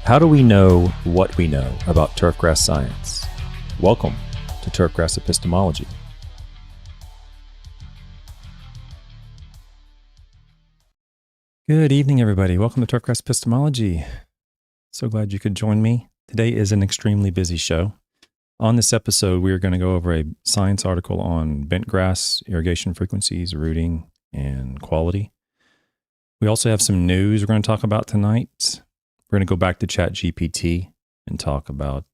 How do we know what we know about turfgrass science? Welcome to Turfgrass Epistemology. Good evening, everybody. Welcome to Turfgrass Epistemology. So glad you could join me. Today is an extremely busy show. On this episode, we are going to go over a science article on bentgrass, irrigation frequencies, rooting, and quality. We also have some news we're going to talk about tonight. We're going to go back to ChatGPT and talk about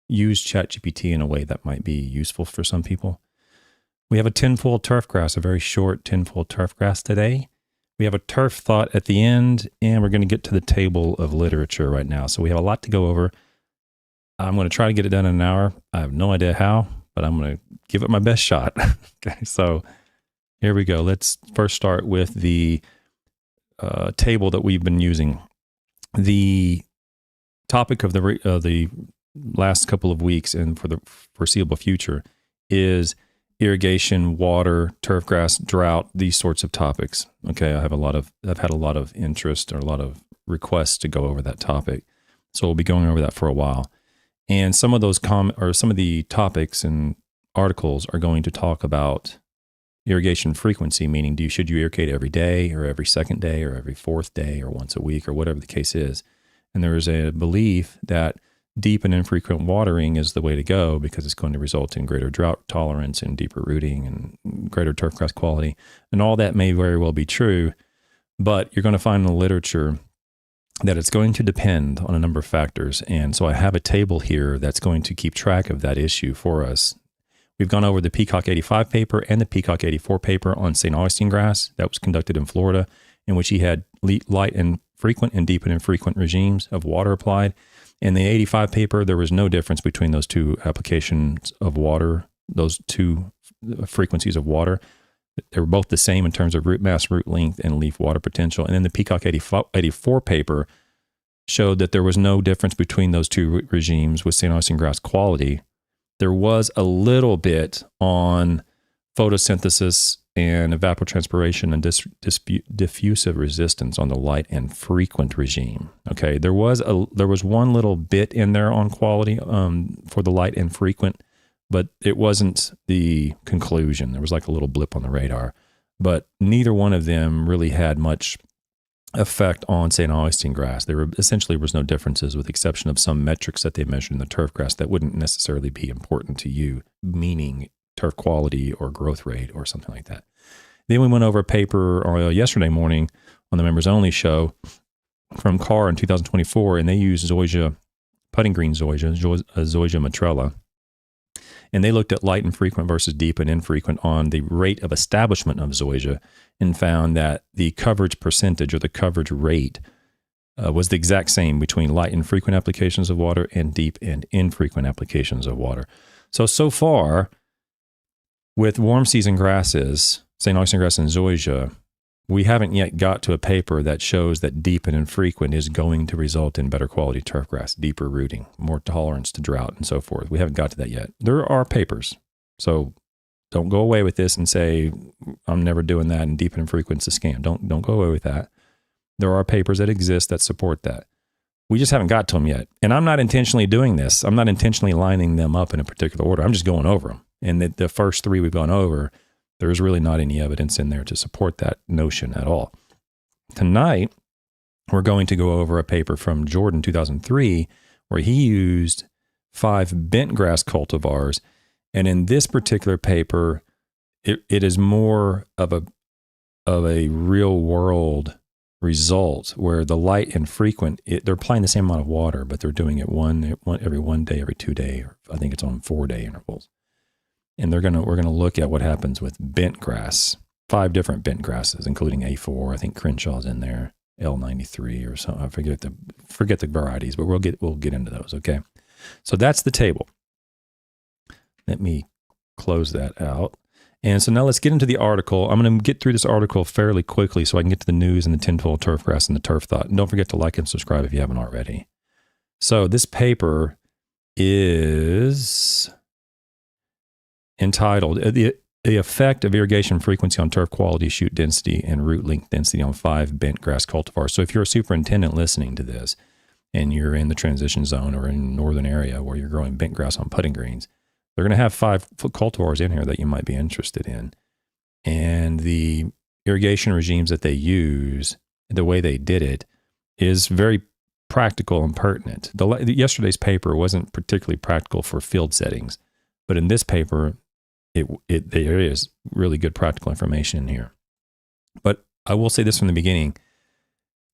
use ChatGPT in a way that might be useful for some people. We have a tinfoil turfgrass, a very short tinfoil turfgrass today. We have a turf thought at the end, and we're going to get to the table of literature right now. So we have a lot to go over. I'm going to try to get it done in an hour. I have no idea how, but I'm going to give it my best shot. Okay, so here we go. Let's first start with the table that we've been using. The topic of the last couple of weeks and for the foreseeable future is irrigation, water, turfgrass, drought, these sorts of topics. Okay, I've had a lot of interest or a lot of requests to go over that topic, so we'll be going over that for a while. And some of those some of the topics and articles are going to talk about irrigation frequency, meaning should you irrigate every day or every second day or every fourth day or once a week or whatever the case is. And there is a belief that deep and infrequent watering is the way to go because it's going to result in greater drought tolerance and deeper rooting and greater turfgrass quality. And all that may very well be true, but you're going to find in the literature that it's going to depend on a number of factors. And so I have a table here that's going to keep track of that issue for us. We've gone over the Peacock 85 paper and the Peacock 84 paper on St. Augustine grass that was conducted in Florida, in which he had light and frequent and deep and infrequent regimes of water applied. In the 85 paper, there was no difference between those two applications of water, those two frequencies of water. They were both the same in terms of root mass, root length, and leaf water potential. And then the Peacock 84 paper showed that there was no difference between those two regimes with St. Augustine grass quality. There was a little bit on photosynthesis and evapotranspiration and diffusive resistance on the light and frequent regime. Okay, there was one little bit in there on quality for the light and frequent, but it wasn't the conclusion. There was like a little blip on the radar, but neither one of them really had much effect on St. Augustine grass. There essentially was no differences with the exception of some metrics that they measured in the turf grass that wouldn't necessarily be important to you, meaning turf quality or growth rate or something like that. Then we went over a paper yesterday morning on the Members Only show from Carr in 2024, and they used zoysia, putting green zoysia matrella, and they looked at light and frequent versus deep and infrequent on the rate of establishment of zoysia and found that the coverage percentage or the coverage rate was the exact same between light and frequent applications of water and deep and infrequent applications of water. So far, with warm season grasses, St. Augustine grass and zoysia, we haven't yet got to a paper that shows that deep and infrequent is going to result in better quality turfgrass, deeper rooting, more tolerance to drought, and so forth. We haven't got to that yet. There are papers, so don't go away with this and say, I'm never doing that and deep and infrequent's a scam. Don't go away with that. There are papers that exist that support that. We just haven't got to them yet. And I'm not intentionally doing this. I'm not intentionally lining them up in a particular order. I'm just going over them. And the first three we've gone over, there's really not any evidence in there to support that notion at all. Tonight, we're going to go over a paper from Jordan 2003, where he used 5 bentgrass cultivars. And in this particular paper, it is more of a real world result where the light and frequent, they're applying the same amount of water, but they're doing it every 1 day, every 2 day, or I think it's on 4-day intervals. And we're gonna look at what happens with bentgrass, 5 different bentgrasses, including A4. I think Crenshaw's in there, L93 or something. I forget the varieties, but we'll get into those. Okay, so that's the table. Let me close that out. And so now let's get into the article. I'm going to get through this article fairly quickly so I can get to the news and the tinfoil turfgrass and the turf thought. And don't forget to like and subscribe if you haven't already. So this paper is entitled The Effect of Irrigation Frequency on Turf Quality, Shoot Density, and Root Length Density on 5 Bentgrass Cultivars. So if you're a superintendent listening to this, and you're in the transition zone or in a northern area where you're growing bentgrass on putting greens, they're going to have 5 cultivars in here that you might be interested in. And the irrigation regimes that they use, the way they did it, is very practical and pertinent. Yesterday's paper wasn't particularly practical for field settings, but in this paper, there is really good practical information in here. But I will say this from the beginning.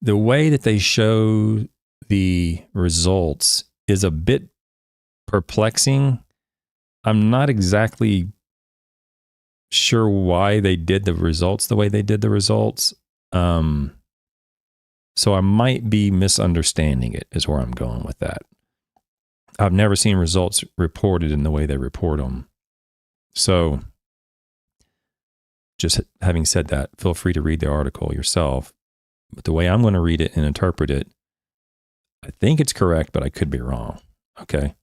The way that they show the results is a bit perplexing. I'm not exactly sure why they did the results the way they did the results. So I might be misunderstanding it, is where I'm going with that. I've never seen results reported in the way they report them. So just having said that, feel free to read the article yourself. But the way I'm going to read it and interpret it, I think it's correct, but I could be wrong. Okay.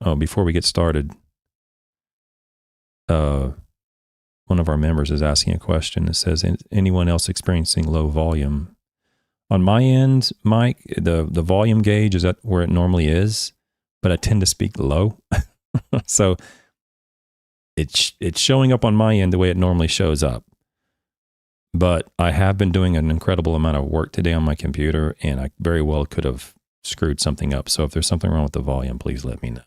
Oh, before we get started, one of our members is asking a question. It says, anyone else experiencing low volume? On my end, Mike, the volume gauge is at where it normally is, but I tend to speak low. So it's showing up on my end the way it normally shows up. But I have been doing an incredible amount of work today on my computer, and I very well could have screwed something up. So if there's something wrong with the volume, please let me know.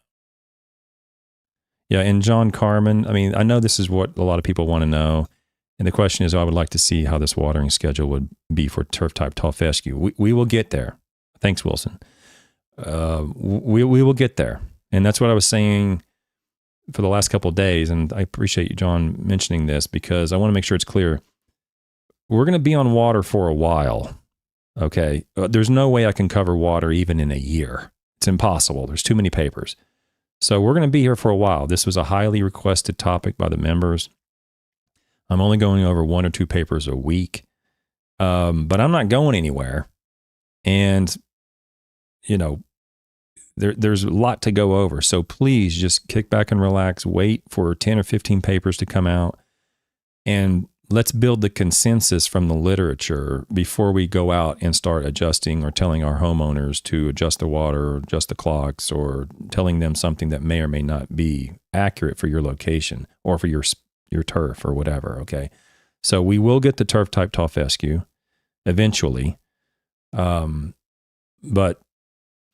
Yeah, and John Carmen, I mean, I know this is what a lot of people want to know. And the question is, I would like to see how this watering schedule would be for turf-type tall fescue. We will get there. Thanks, Wilson. We will get there. And that's what I was saying for the last couple of days. And I appreciate you, John, mentioning this, because I want to make sure it's clear. We're going to be on water for a while, okay? There's no way I can cover water even in a year. It's impossible. There's too many papers. So we're going to be here for a while. This was a highly requested topic by the members. I'm only going over 1 or 2 papers a week, but I'm not going anywhere. And, you know, there's a lot to go over. So please just kick back and relax, wait for 10 or 15 papers to come out, and let's build the consensus from the literature before we go out and start adjusting or telling our homeowners to adjust the water or adjust the clocks, or telling them something that may or may not be accurate for your location or for your turf or whatever, okay? So we will get the turf-type tall fescue eventually, but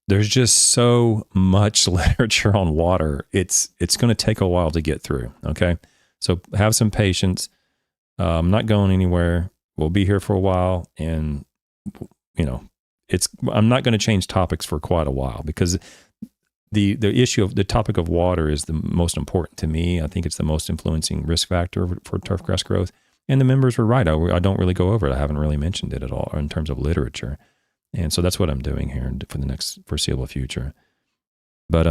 there's just so much literature on water. It's going to take a while to get through, okay? So have some patience. I'm not going anywhere. We'll be here for a while, and you know, I'm not going to change topics for quite a while, because the issue of the topic of water is the most important to me. I think it's the most influencing risk factor for turfgrass growth. And the members were right. I don't really go over it. I haven't really mentioned it at all in terms of literature. And so that's what I'm doing here for the next foreseeable future. But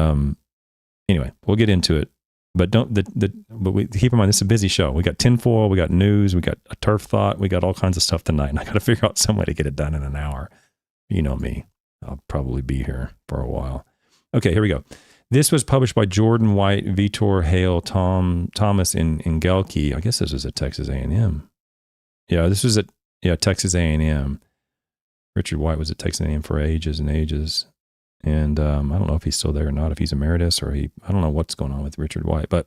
anyway, we'll get into it. But keep in mind, this is a busy show. We got tinfoil, we got news, we got a turf thought, we got all kinds of stuff tonight. And I got to figure out some way to get it done in an hour. You know me. I'll probably be here for a while. Okay, here we go. This was published by Jordan White, Vitor Hale, Thomas in Gelke. I guess this was at Texas A&M. Yeah, this was at Texas A&M. Richard White was at Texas A&M for ages and ages. And I don't know if he's still there or not, if he's emeritus or I don't know what's going on with Richard White. But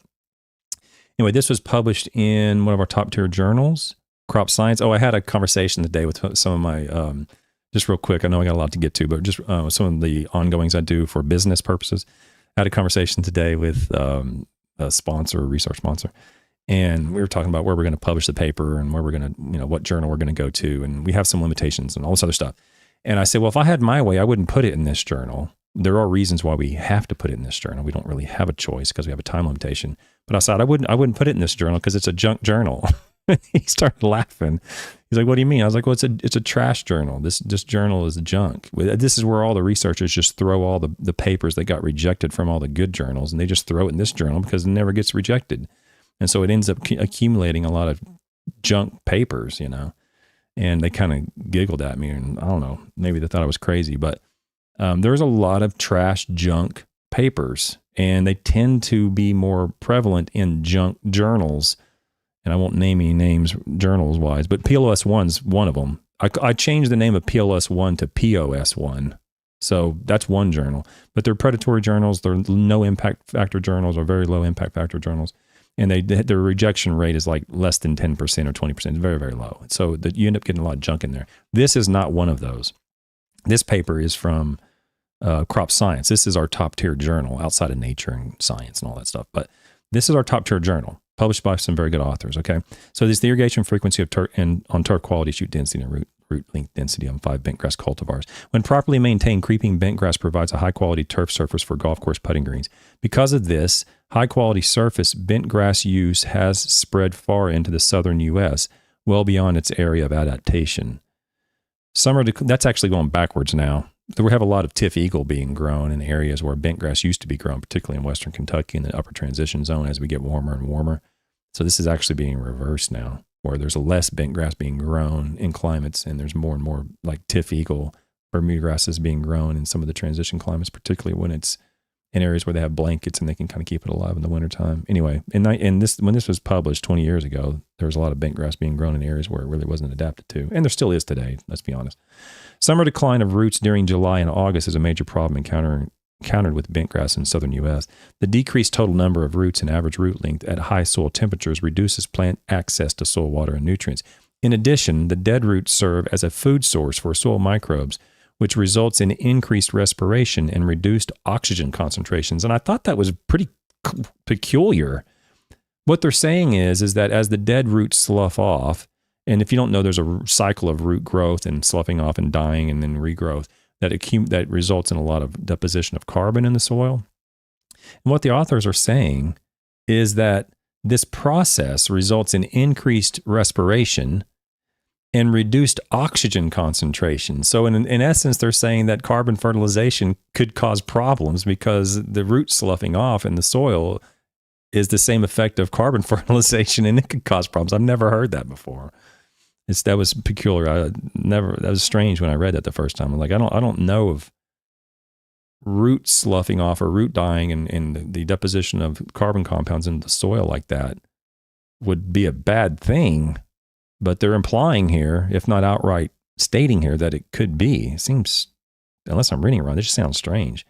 anyway, this was published in one of our top tier journals, Crop Science. Oh, I had a conversation today with some of my, just real quick, I know I got a lot to get to, but just some of the ongoings I do for business purposes. I had a conversation today with a research sponsor. And we were talking about where we're going to publish the paper and where we're going to, what journal we're going to go to. And we have some limitations and all this other stuff. And I said, well, if I had my way, I wouldn't put it in this journal. There are reasons why we have to put it in this journal. We don't really have a choice because we have a time limitation. But I said, I wouldn't put it in this journal because it's a junk journal. He started laughing. He's like, what do you mean? I was like, well, it's a trash journal. This journal is junk. This is where all the researchers just throw all the papers that got rejected from all the good journals, and they just throw it in this journal because it never gets rejected. And so it ends up accumulating a lot of junk papers, And they kind of giggled at me, and I don't know, maybe they thought I was crazy, but there's a lot of trash junk papers, and they tend to be more prevalent in junk journals. And I won't name any names journals-wise, but PLOS One's one of them. I changed the name of PLS1 to POS1. So that's one journal. But they're predatory journals. They're no impact factor journals or very low impact factor journals. And their rejection rate is like less than 10% or 20%. It's very, very low. So that you end up getting a lot of junk in there. This is not one of those. This paper is from Crop Science. This is our top tier journal outside of Nature and Science and all that stuff. But this is our top tier journal, published by some very good authors. Okay, so this is the irrigation frequency of turf and on turf quality, shoot density, and root length density on 5 bentgrass cultivars. When properly maintained, creeping bentgrass provides a high quality turf surface for golf course putting greens. Because of this high quality surface, bentgrass use has spread far into the southern U.S., well beyond its area of adaptation. That's actually going backwards now. We have a lot of Tiff Eagle being grown in areas where bentgrass used to be grown, particularly in western Kentucky in the upper transition zone as we get warmer and warmer. So this is actually being reversed now, where there's less bentgrass being grown in climates, and there's more and more like Tiff Eagle, Bermuda grasses being grown in some of the transition climates, particularly when it's in areas where they have blankets and they can kind of keep it alive in the wintertime. Anyway, when this was published 20 years ago, there was a lot of bentgrass being grown in areas where it really wasn't adapted to. And there still is today, let's be honest. Summer decline of roots during July and August is a major problem encountered with bentgrass in southern U.S. The decreased total number of roots and average root length at high soil temperatures reduces plant access to soil water and nutrients. In addition, the dead roots serve as a food source for soil microbes, which results in increased respiration and reduced oxygen concentrations. And I thought that was pretty peculiar. What they're saying is that as the dead roots slough off, and if you don't know, there's a cycle of root growth and sloughing off and dying and then regrowth that results in a lot of deposition of carbon in the soil. And what the authors are saying is that this process results in increased respiration and reduced oxygen concentration. So in essence, they're saying that carbon fertilization could cause problems because the root sloughing off in the soil is the same effect of carbon fertilization, and it could cause problems. I've never heard that before. That was peculiar. That was strange when I read that the first time. I'm like, I don't know of root sloughing off or root dying and the deposition of carbon compounds into the soil like that would be a bad thing. But they're implying here, if not outright stating here, that it could be. It seems, unless I'm reading it wrong, this just sounds strange.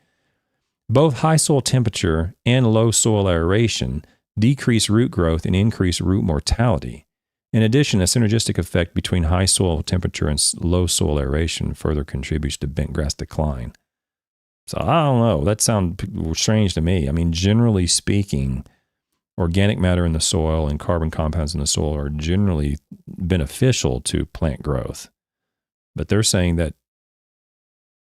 Both high soil temperature and low soil aeration decrease root growth and increase root mortality. In addition, a synergistic effect between high soil temperature and low soil aeration further contributes to bentgrass decline. So I don't know. That sounds strange to me. I mean, generally speaking, organic matter in the soil and carbon compounds in the soil are generally beneficial to plant growth. But they're saying that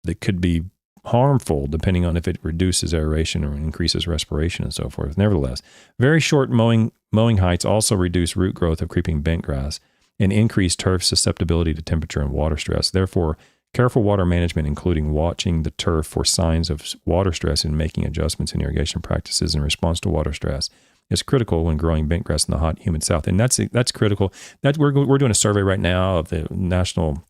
they could be harmful depending on if it reduces aeration or increases respiration and so forth. Nevertheless, very short mowing heights also reduce root growth of creeping bentgrass and increase turf susceptibility to temperature and water stress. Therefore, careful water management, including watching the turf for signs of water stress and making adjustments in irrigation practices in response to water stress, is critical when growing bentgrass in the hot, humid South. And that's critical. We're doing a survey right now of the national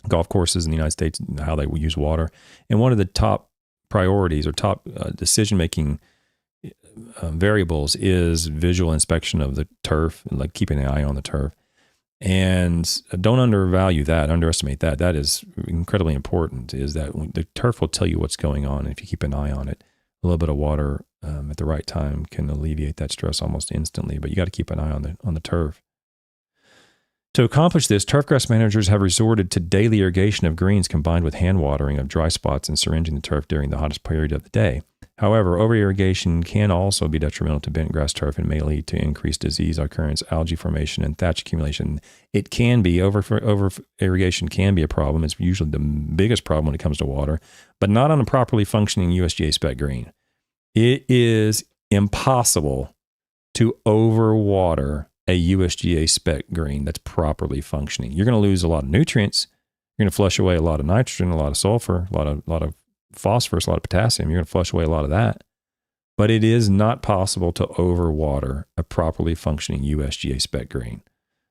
golf courses in the United States, how they use water. And one of the top priorities or top decision-making variables is visual inspection of the turf, like keeping an eye on the turf. And don't underestimate that. That is incredibly important, is that the turf will tell you what's going on. And if you keep an eye on it, a little bit of water at the right time can alleviate that stress almost instantly, but you got to keep an eye on the turf. To accomplish this, turfgrass managers have resorted to daily irrigation of greens combined with hand watering of dry spots and syringing the turf during the hottest period of the day. However, over-irrigation can also be detrimental to bentgrass turf and may lead to increased disease occurrence, algae formation, and thatch accumulation. It can be, over-irrigation can be a problem. It's usually the biggest problem when it comes to water, but not on a properly functioning USGA spec green. It is impossible to overwater a USGA spec green that's properly functioning. You're going to lose a lot of nutrients. You're going to flush away a lot of nitrogen, a lot of sulfur, a lot of phosphorus, a lot of potassium. You're going to flush away a lot of that. But it is not possible to overwater a properly functioning USGA spec green.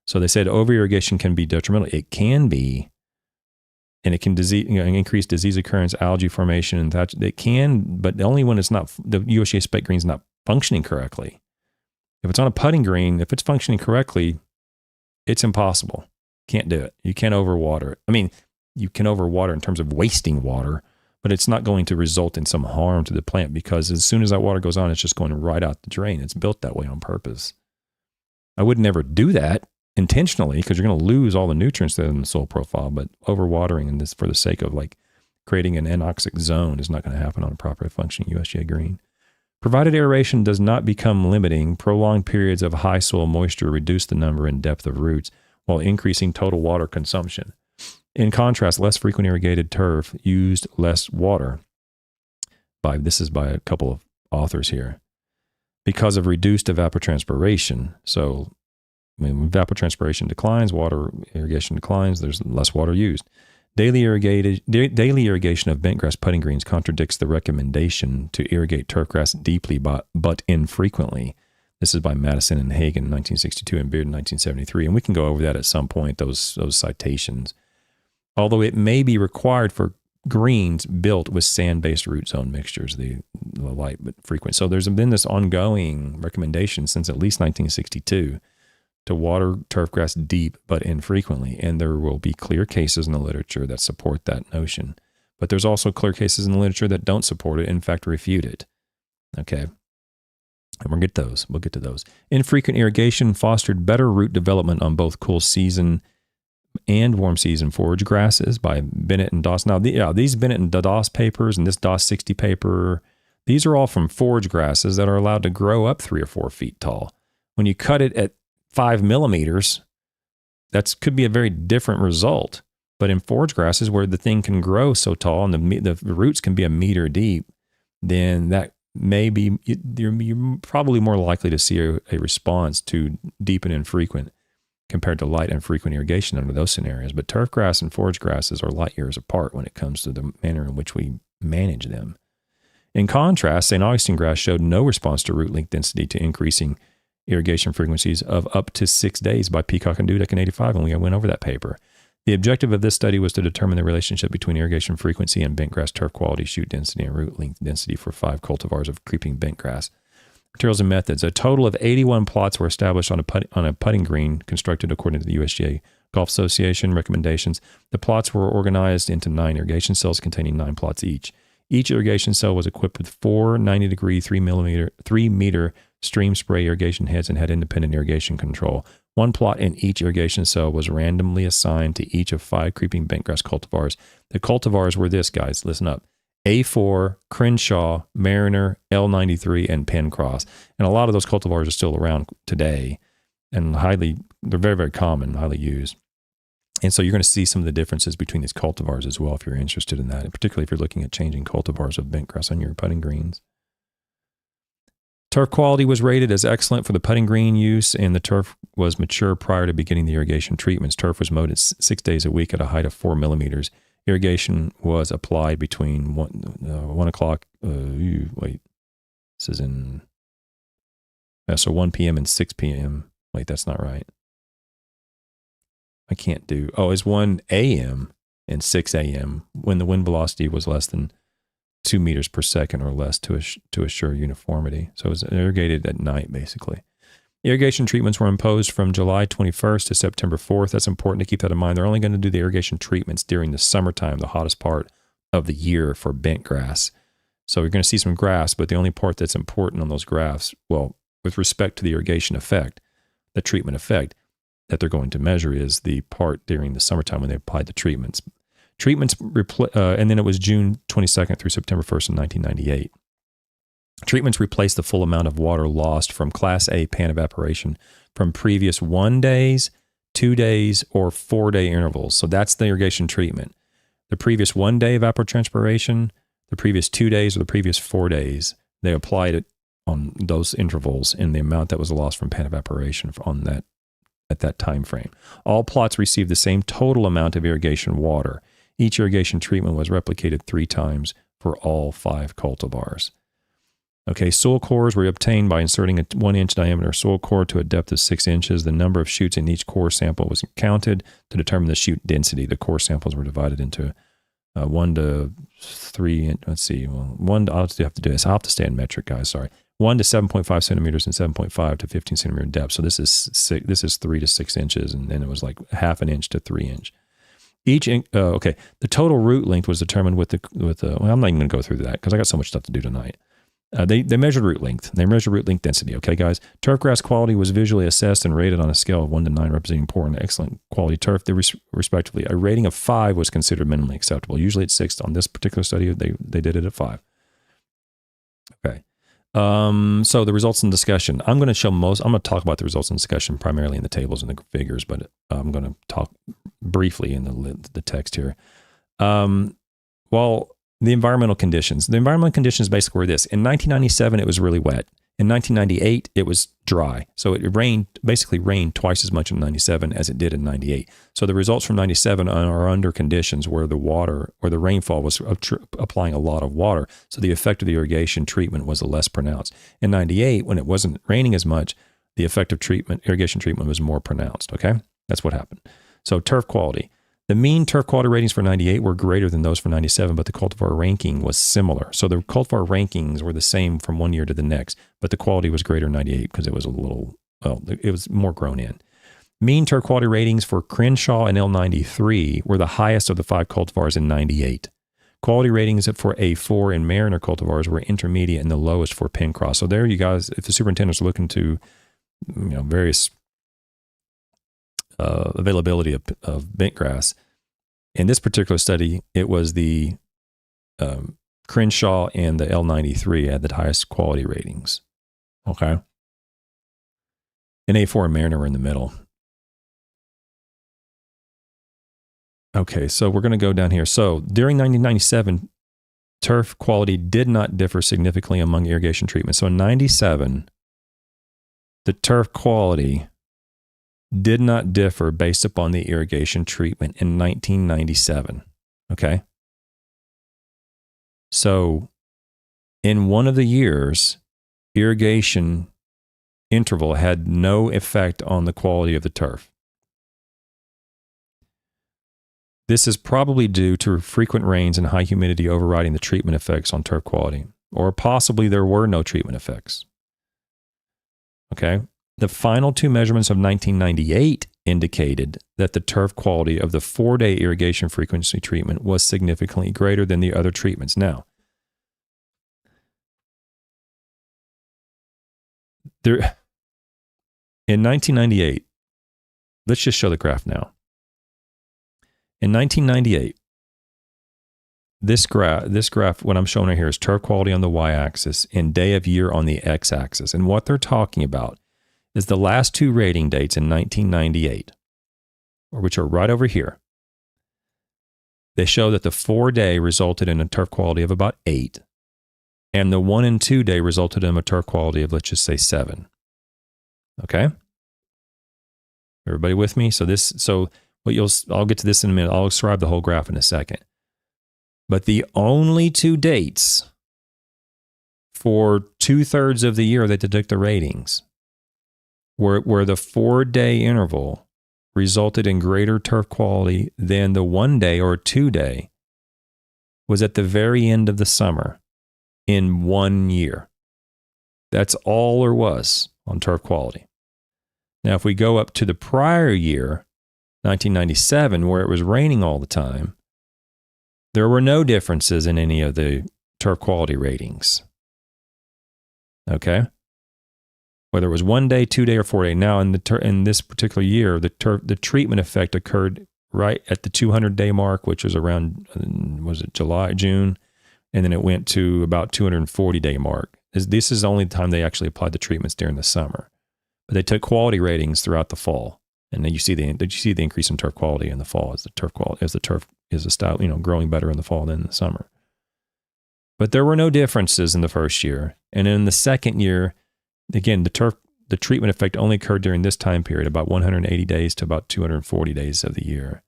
So they said over-irrigation can be detrimental. It can be, and it can increase disease occurrence, algae formation, and that. It can, but only when it's not, the USGA spec green is not functioning correctly. If it's on a putting green, if it's functioning correctly, it's impossible. Can't do it. You can't overwater it. I mean, you can overwater in terms of wasting water, but it's not going to result in some harm to the plant because as soon as that water goes on, it's just going right out the drain. It's built that way on purpose. I would never do that intentionally because you're going to lose all the nutrients that are in the soil profile, but overwatering in this for the sake of like creating an anoxic zone is not going to happen on a properly functioning USGA green. Provided aeration does not become limiting, prolonged periods of high soil moisture reduce the number and depth of roots while increasing total water consumption. In contrast, less frequent irrigated turf used less water. This is by a couple of authors here. Because of reduced evapotranspiration. So when evapotranspiration declines, water irrigation declines, there's less water used. Daily irrigation of bentgrass putting greens contradicts the recommendation to irrigate turfgrass deeply but infrequently. This is by Madison and Hagen in 1962 and Beard in 1973. And we can go over that at some point, those citations. Although it may be required for greens built with sand-based root zone mixtures, the light but frequent. So there's been this ongoing recommendation since at least 1962 to water turfgrass deep but infrequently, and there will be clear cases in the literature that support that notion. But there's also clear cases in the literature that don't support it, in fact refute it. Okay, and we'll get those. We'll get to those. Infrequent irrigation fostered better root development on both cool season and warm season forage grasses by Bennett and Doss. Now, these Bennett and Doss papers and this Doss 60 paper, these are all from forage grasses that are allowed to grow up 3 or 4 feet tall. When you cut it at 5 millimeters, that could be a very different result. But in forage grasses where the thing can grow so tall and the roots can be a meter deep, then that may be, you're probably more likely to see a response to deep and infrequent compared to light and frequent irrigation under those scenarios. But turfgrass and forage grasses are light years apart when it comes to the manner in which we manage them. In contrast, St. Augustine grass showed no response to root length density to increasing irrigation frequencies of up to 6 days by Peacock and Dudek in 85, and we went over that paper. The objective of this study was to determine the relationship between irrigation frequency and bentgrass turf quality, shoot density, and root length density for 5 cultivars of creeping bentgrass. Materials and methods. A total of 81 plots were established on a putting green constructed according to the USGA Golf Association recommendations. The plots were organized into 9 irrigation cells containing 9 plots each. Each irrigation cell was equipped with 4 90-degree, 3-meter stream spray irrigation heads and had independent irrigation control. 1 plot in each irrigation cell was randomly assigned to each of 5 creeping bentgrass cultivars. The cultivars were this, guys, listen up: A4, Crenshaw, Mariner, L93, and Pencross. And a lot of those cultivars are still around today and they're very, very common, highly used. And so you're going to see some of the differences between these cultivars as well if you're interested in that, and particularly if you're looking at changing cultivars of bentgrass on your putting greens. Turf quality was rated as excellent for the putting green use, and the turf was mature prior to beginning the irrigation treatments. Turf was mowed at 6 days a week at a height of 4 millimeters. Irrigation was applied between 1 o'clock. This is in. So 1 p.m. and 6 p.m. Wait, that's not right. I can't do. It's 1 a.m. and 6 a.m. when the wind velocity was less than 2 meters per second or less to assure uniformity. So it was irrigated at night, basically. Irrigation treatments were imposed from July 21st to September 4th. That's important to keep that in mind. They're only going to do the irrigation treatments during the summertime, the hottest part of the year for bent grass. So you're going to see some grass, but the only part that's important on those graphs, well, with respect to the irrigation effect, the treatment effect that they're going to measure is the part during the summertime when they applied the treatments. And then it was June 22nd through September 1st in 1998. Treatments replaced the full amount of water lost from Class A pan evaporation from previous 1 days, 2 days, or 4-day intervals. So that's the irrigation treatment. The previous 1 day evapotranspiration, the previous 2 days, or the previous 4 days, they applied it on those intervals in the amount that was lost from pan evaporation at that time frame. All plots received the same total amount of irrigation water. Each irrigation treatment was replicated 3 times for all 5 cultivars. Okay, soil cores were obtained by inserting a 1-inch diameter soil core to a depth of 6 inches. The number of shoots in each core sample was counted to determine the shoot density. The core samples were divided into 1 to 3. Let's see. Well, I'll have to do this. I'll have to stay in metric, guys. Sorry. 1 to 7.5 centimeters and 7.5 to 15 centimeter depth. So this is 3 to 6 inches, and then it was like half an inch to 3 inch. The total root length was determined with well, I'm not even going to go through that because I got so much stuff to do tonight. They measured root length. They measured root length density. Okay, guys. Turfgrass quality was visually assessed and rated on a scale of 1 to 9, representing poor and excellent quality turf, respectively. A rating of 5 was considered minimally acceptable. Usually it's 6. On this particular study, they did it at 5. Okay. So the results and discussion. I'm going to talk about the results and discussion primarily in the tables and the figures, but I'm going to talk briefly in the text here. The environmental conditions. The environmental conditions basically were this. In 1997, it was really wet. In 1998, it was dry. So it basically rained twice as much in 97 as it did in 98. So the results from 97 are under conditions where the rainfall was applying a lot of water. So the effect of the irrigation treatment was less pronounced. In 98, when it wasn't raining as much, the effect of irrigation treatment was more pronounced. Okay? That's what happened. So turf quality. The mean turf quality ratings for 98 were greater than those for 97, but the cultivar ranking was similar. So the cultivar rankings were the same from one year to the next, but the quality was greater in 98 because it was it was more grown in. Mean turf quality ratings for Crenshaw and L93 were the highest of the 5 cultivars in 98. Quality ratings for A4 and Mariner cultivars were intermediate and the lowest for Bentgrass. So there you guys, if the superintendent's looking to, various availability of Bentgrass. In this particular study, it was the Crenshaw and the L93 had the highest quality ratings. Okay. And A4 and Mariner were in the middle. Okay, so we're going to go down here. So during 1997, turf quality did not differ significantly among irrigation treatments. So in 97, the turf quality did not differ based upon the irrigation treatment in 1997. Okay. So in one of the years, irrigation interval had no effect on the quality of the turf. This is probably due to frequent rains and high humidity overriding the treatment effects on turf quality, or possibly there were no treatment effects. Okay. The final 2 measurements of 1998 indicated that the turf quality of the 4-day irrigation frequency treatment was significantly greater than the other treatments. Now, in 1998, let's just show the graph now. In 1998, this graph, what I'm showing right here is turf quality on the y-axis and day of year on the x-axis. And what they're talking about is the last 2 rating dates in 1998, which are right over here. They show that the 4-day resulted in a turf quality of about 8, and the 1 and 2 day resulted in a turf quality of, let's just say, 7. Okay? Everybody with me? I'll get to this in a minute. I'll describe the whole graph in a second. But the only 2 dates for 2/3 of the year that deduct the ratings where the 4-day interval resulted in greater turf quality than the 1-day or 2-day was at the very end of the summer in 1 year. That's all there was on turf quality. Now, if we go up to the prior year, 1997, where it was raining all the time, there were no differences in any of the turf quality ratings. Okay? Whether it was 1-day, 2-day, or 4-day. Now, in this particular year, the treatment effect occurred right at the 200-day mark, which was around, July, June, and then it went to about 240-day mark. This is the only time they actually applied the treatments during the summer. But they took quality ratings throughout the fall, and then you see the increase in turf quality in the fall as the turf is a style, growing better in the fall than in the summer. But there were no differences in the first year, and in the second year, again, the treatment effect only occurred during this time period, about 180 days to about 240 days of the year.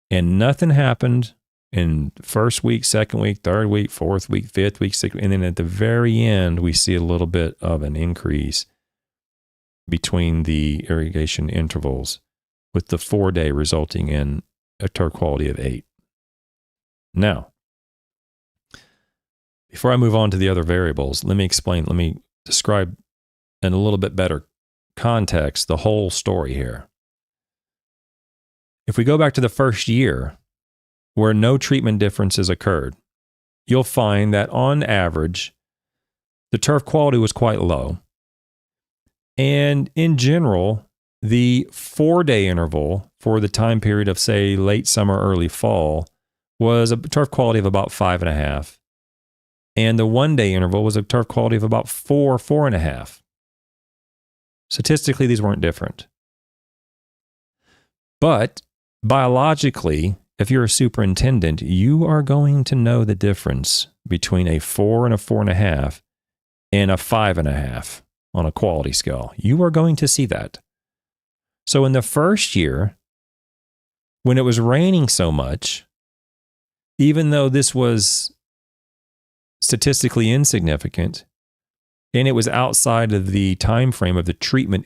And nothing happened in first week, second week, third week, fourth week, fifth week, sixth week. And then at the very end, we see a little bit of an increase between the irrigation intervals, with the 4-day resulting in a turf quality of 8. Now, before I move on to the other variables, let me describe in a little bit better context the whole story here. If we go back to the first year where no treatment differences occurred, you'll find that on average, the turf quality was quite low. And in general, the 4-day interval for the time period of, say, late summer, early fall was a turf quality of about 5.5. And the 1-day interval was a turf quality of about 4.5. Statistically, these weren't different. But biologically, if you're a superintendent, you are going to know the difference between a 4 and a 4.5 and a 5.5 on a quality scale. You are going to see that. So in the first year, when it was raining so much, even though this was statistically insignificant, and it was outside of the time frame of the treatment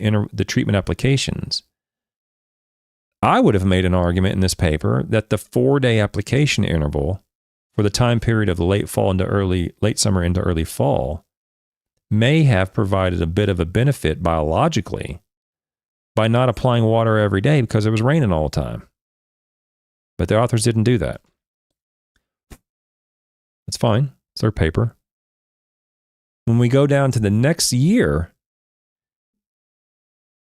applications, I would have made an argument in this paper that the 4-day application interval for the time period of the late summer into early fall may have provided a bit of a benefit biologically by not applying water every day because it was raining all the time. But the authors didn't do that. That's fine. It's their paper. When we go down to the next year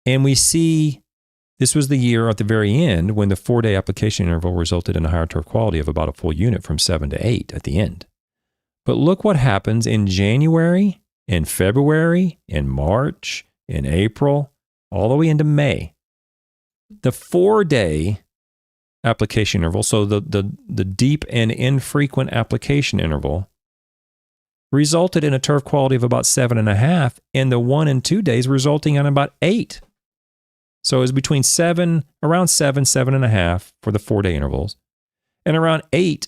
and we see this was the year at the very end when the 4-day application interval resulted in a higher turf quality of about a full unit from 7 to 8 at the end. But look what happens in January, in February, in March, in April, all the way into May. The 4-day application interval, so the deep and infrequent application interval, resulted in a turf quality of about 7.5, and the 1 and 2 days resulting in about 8. So it was between around 7.5 for the 4-day intervals, and around 8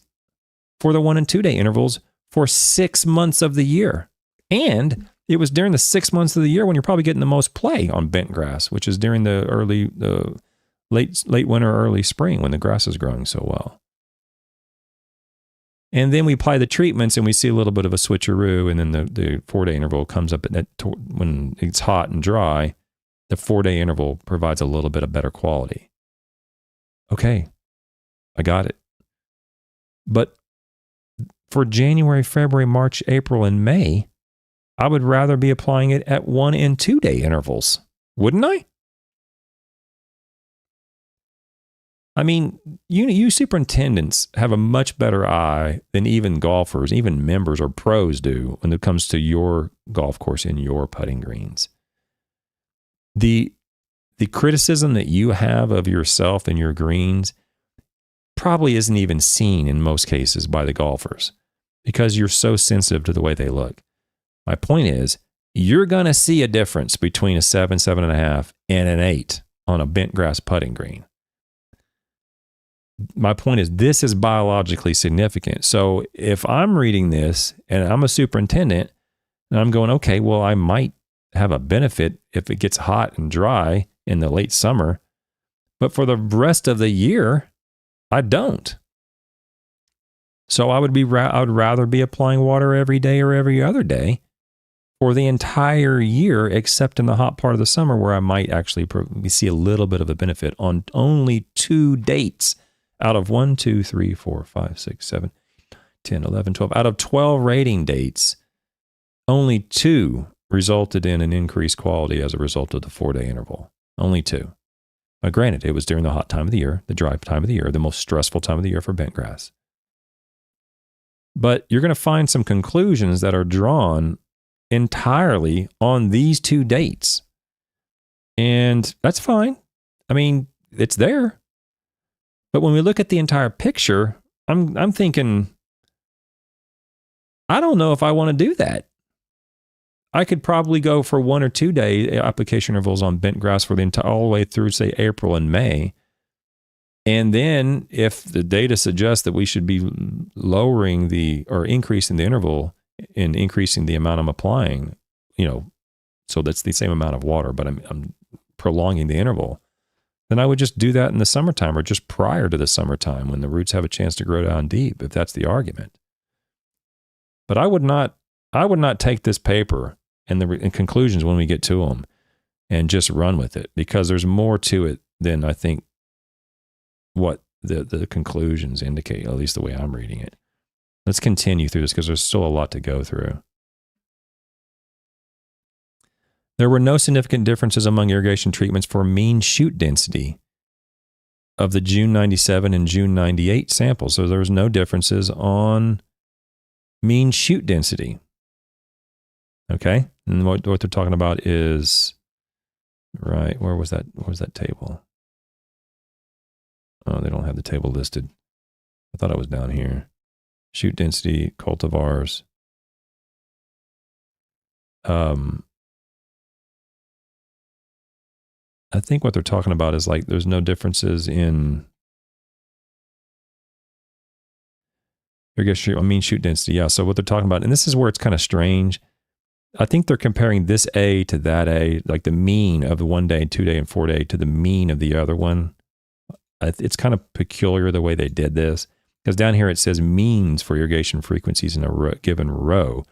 for the 1 and 2 day intervals for 6 months of the year. And it was during the 6 months of the year when you're probably getting the most play on bentgrass, which is during the late winter, early spring when the grass is growing so well. And then we apply the treatments and we see a little bit of a switcheroo, and then the 4-day interval comes up when it's hot and dry. The 4-day interval provides a little bit of better quality. Okay, I got it. But for January, February, March, April, and May, I would rather be applying it at 1 and 2 day intervals, wouldn't I? I mean, you superintendents have a much better eye than even golfers, even members or pros do when it comes to your golf course and your putting greens. The criticism that you have of yourself and your greens probably isn't even seen in most cases by the golfers because you're so sensitive to the way they look. My point is, you're going to see a difference between a 7, 7.5, and an 8 on a bentgrass putting green. My point is, this is biologically significant. So if I'm reading this and I'm a superintendent and I'm going, okay, well, I might have a benefit if it gets hot and dry in the late summer, but for the rest of the year, I don't. So I would rather be applying water every day or every other day for the entire year, except in the hot part of the summer where I might actually see a little bit of a benefit on only 2 dates out of 1, 2, 3, 4, 5, 6, 7, 10, 11, 12. Out of 12 rating dates, only 2 resulted in an increased quality as a result of the 4-day interval. Only 2. Now, granted, it was during the hot time of the year, the dry time of the year, the most stressful time of the year for bentgrass. But you're going to find some conclusions that are drawn entirely on these 2 dates. And that's fine. I mean, it's there. But when we look at the entire picture, I'm thinking, I don't know if I want to do that. I could probably go for 1 or 2 day application intervals on bentgrass for all the way through, say, April and May. And then if the data suggests that we should be lowering or increasing the interval and increasing the amount I'm applying, so that's the same amount of water, but I'm prolonging the interval, then I would just do that in the summertime or just prior to the summertime when the roots have a chance to grow down deep, if that's the argument. But I would not take this paper and the conclusions when we get to them and just run with it, because there's more to it than I think what the conclusions indicate, at least the way I'm reading it. Let's continue through this because there's still a lot to go through. There were no significant differences among irrigation treatments for mean shoot density of the June 97 and June 98 samples. So there was no differences on mean shoot density. Okay? And what they're talking about is, right, where was that table? Oh, they don't have the table listed. I thought it was down here. Shoot density, cultivars. I think what they're talking about is like there's no differences in irrigation, mean shoot density. Yeah, so what they're talking about, and this is where it's kind of strange. I think they're comparing this A to that A, like the mean of the 1 day, 2 day, and 4 day to the mean of the other one. It's kind of peculiar the way they did this, because down here it says means for irrigation frequencies in a given row.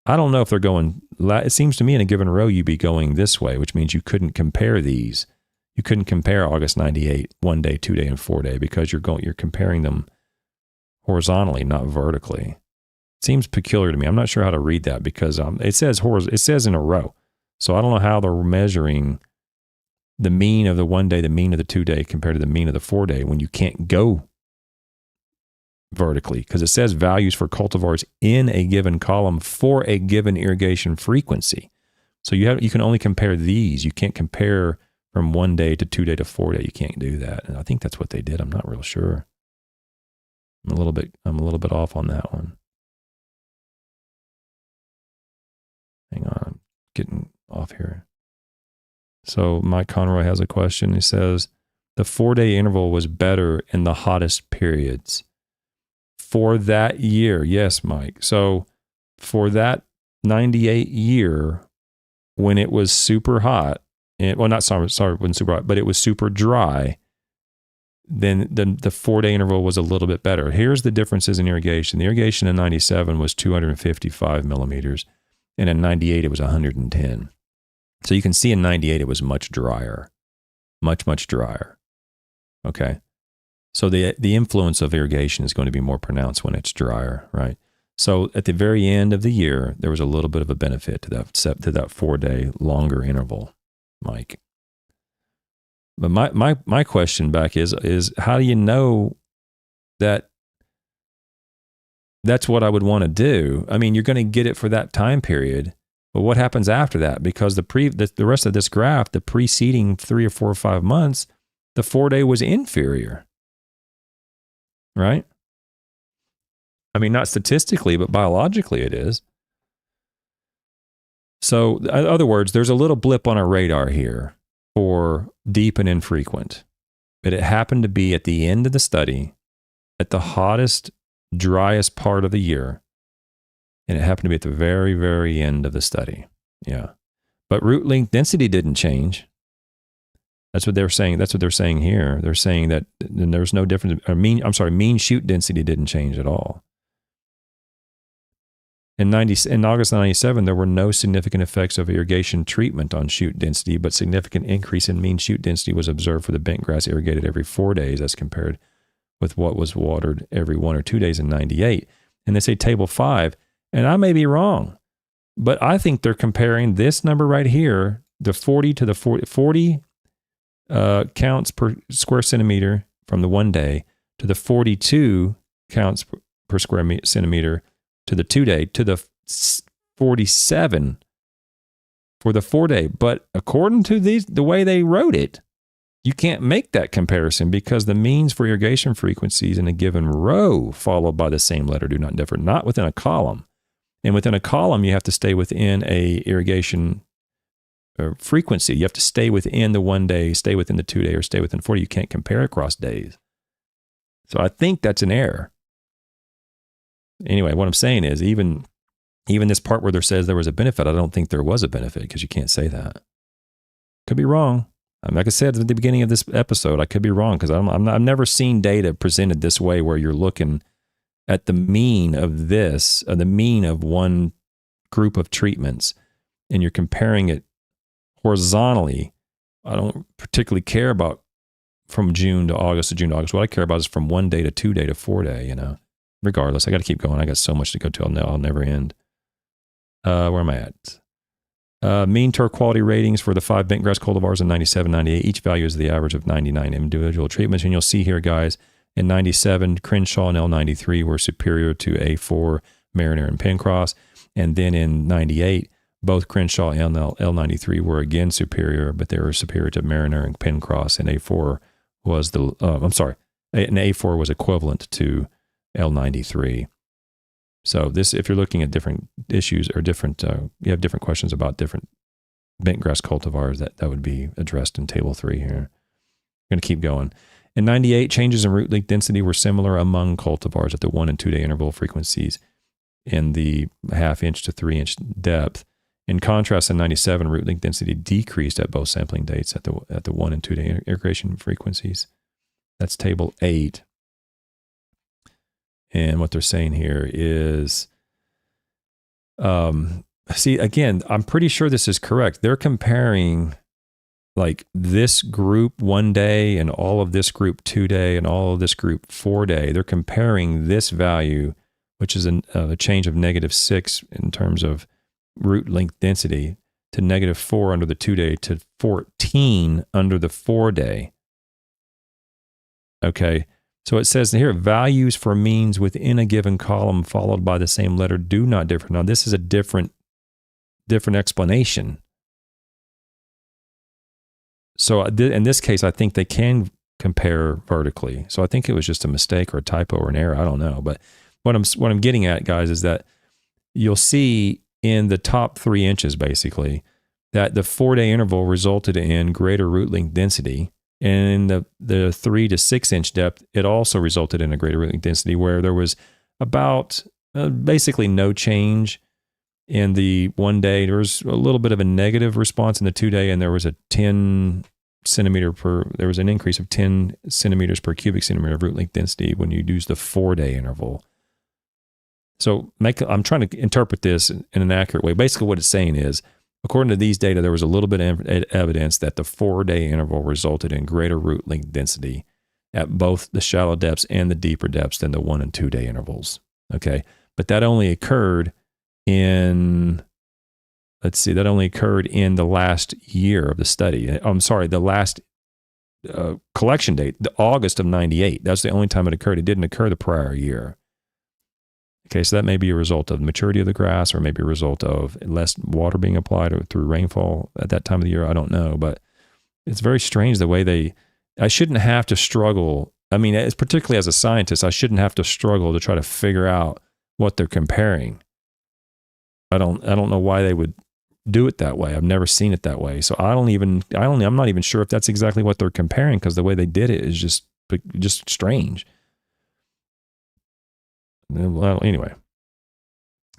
I don't know if they're going, it seems to me in a given row you'd be going this way, which means you couldn't compare these. You couldn't compare August 98, 1 day, 2 day, and 4 day, because you're comparing them horizontally, not vertically. It seems peculiar to me. I'm not sure how to read that, because it says in a row. So I don't know how they're measuring the mean of the 1 day, the mean of the 2 day compared to the mean of the 4 day when you can't go vertically, because it says values for cultivars in a given column for a given irrigation frequency. So you can only compare these. You can't compare from 1 day to 2 day to 4 day. You can't do that. And I think that's what they did. I'm not real sure. I'm a little bit off on that one. Hang on, I'm getting off here. So Mike Conroy has a question. He says, the 4 day interval was better in the hottest periods for that year. Yes, Mike. So for that 98 year, when it was super hot, not sorry, when super hot, but it was super dry, then the 4 day interval was a little bit better. Here's the differences in irrigation. The irrigation in 97 was 255 millimeters, and in 98 it was 110. So you can see in 98 it was much drier, much drier. Okay. So the influence of irrigation is going to be more pronounced when it's drier, right? So at the very end of the year, there was a little bit of a benefit to that 4 day longer interval, Mike. But my question back is how do you know that that's what I would want to do? I mean, you're going to get it for that time period, but what happens after that? Because the rest of this graph, the preceding 3 or 4 or 5 months, the 4 day was inferior, right? I mean, not statistically, but biologically it is. So, in other words, there's a little blip on our radar here for deep and infrequent. But it happened to be at the end of the study, at the hottest, driest part of the year. And it happened to be at the very, very end of the study. Yeah. But root length density didn't change. That's what they're saying. That's what they're saying here. They're saying that there's no difference. Mean shoot density didn't change at all. In August 97, there were no significant effects of irrigation treatment on shoot density, but significant increase in mean shoot density was observed for the bentgrass irrigated every 4 days as compared with what was watered every 1 or 2 days in 98. And they say table 5, and I may be wrong, but I think they're comparing this number right here, the 40 to the 40 counts per square centimeter from the 1 day to the 42 counts per square centimeter to the 2 day, to the 47 for the 4 day. But according to the way they wrote it, you can't make that comparison because the means for irrigation frequencies in a given row followed by the same letter do not differ, not within a column. And within a column, you have to stay within a irrigation frequency. You have to stay within the 1 day, stay within the 2 day, or stay within 40. You can't compare across days. So I think that's an error. Anyway, what I'm saying is even this part where there says there was a benefit, I don't think there was a benefit because you can't say that. Could be wrong. Like I said at the beginning of this episode, I could be wrong because I've never seen data presented this way where you're looking at the mean of this, the mean of one group of treatments, and you're comparing it horizontally, I don't particularly care about from June to August to June to August. What I care about is from 1 day to 2 day to 4 day, Regardless, I got to keep going. I got so much to go to. I'll never end. Where am I at? Mean turf quality ratings for the 5 Bentgrass cultivars in 97, 98. Each value is the average of 99 individual treatments. And you'll see here, guys, in 97, Crenshaw and L93 were superior to A4, Mariner, and Pencross. And then in 98, both Crenshaw and L93 were again superior, but they were superior to Mariner and Pencross. And A4 was and A4 was equivalent to L93. So this, if you're looking at different issues or different, you have different questions about different bentgrass cultivars, that would be addressed in table 3 here. I'm going to keep going. In 98, changes in root length density were similar among cultivars at the 1 and 2 day interval frequencies in the 1/2 inch to 3 inch depth. In contrast, in 97, root length density decreased at both sampling dates at the 1 and 2 day irrigation frequencies. That's table 8. And what they're saying here is, see, again, I'm pretty sure this is correct. They're comparing like this group 1 day and all of this group 2 day and all of this group 4 day. They're comparing this value, which is a change of -6 in terms of root length density, to -4 under the 2 day to 14 under the 4 day. Okay. So it says here, values for means within a given column followed by the same letter do not differ. Now, this is a different explanation. So in this case, I think they can compare vertically. So I think it was just a mistake or a typo or an error. I don't know. But what I'm getting at, guys, is that you'll see in the top 3 inches, basically, that the 4 day interval resulted in greater root length density. And in the 3 to 6 inch depth, it also resulted in a greater root length density, where there was about basically no change in the 1 day. There was a little bit of a negative response in the 2 day, and there was a there was an increase of 10 centimeters per cubic centimeter of root length density when you use the 4 day interval. So I'm trying to interpret this in an accurate way. Basically what it's saying is, according to these data, there was a little bit of evidence that the 4 day interval resulted in greater root length density at both the shallow depths and the deeper depths than the 1 and 2 day intervals. Okay. But that only occurred in the last year of the study. I'm sorry, the last collection date, the August of 98. That's the only time it occurred. It didn't occur the prior year. Okay, so that may be a result of the maturity of the grass, or maybe a result of less water being applied through rainfall at that time of the year. I don't know, but it's very strange the way I shouldn't have to struggle. I mean, it's particularly as a scientist, I shouldn't have to struggle to try to figure out what they're comparing. I don't know why they would do it that way. I've never seen it that way. So I'm not even sure if that's exactly what they're comparing, because the way they did it is just strange. Well, anyway.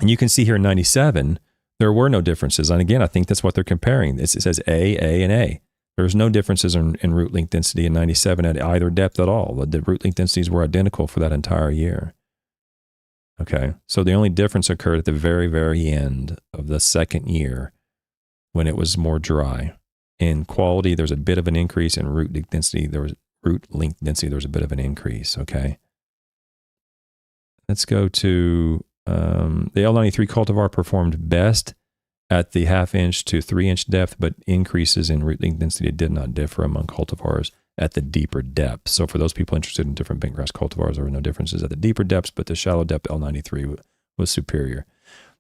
And you can see here in 97, there were no differences. And again, I think that's what they're comparing. It says A, and A. There's no differences in root length density in 97 at either depth at all. The root length densities were identical for that entire year. Okay, so the only difference occurred at the very, very end of the second year, when it was more dry. In quality, there's a bit of an increase. In root length density, there was a bit of an increase. Okay. Let's go to the L93 cultivar performed best at the 1/2 inch to 3 inch depth, but increases in root length density did not differ among cultivars at the deeper depth. So for those people interested in different bentgrass cultivars, there were no differences at the deeper depths, but the shallow depth L93 was superior.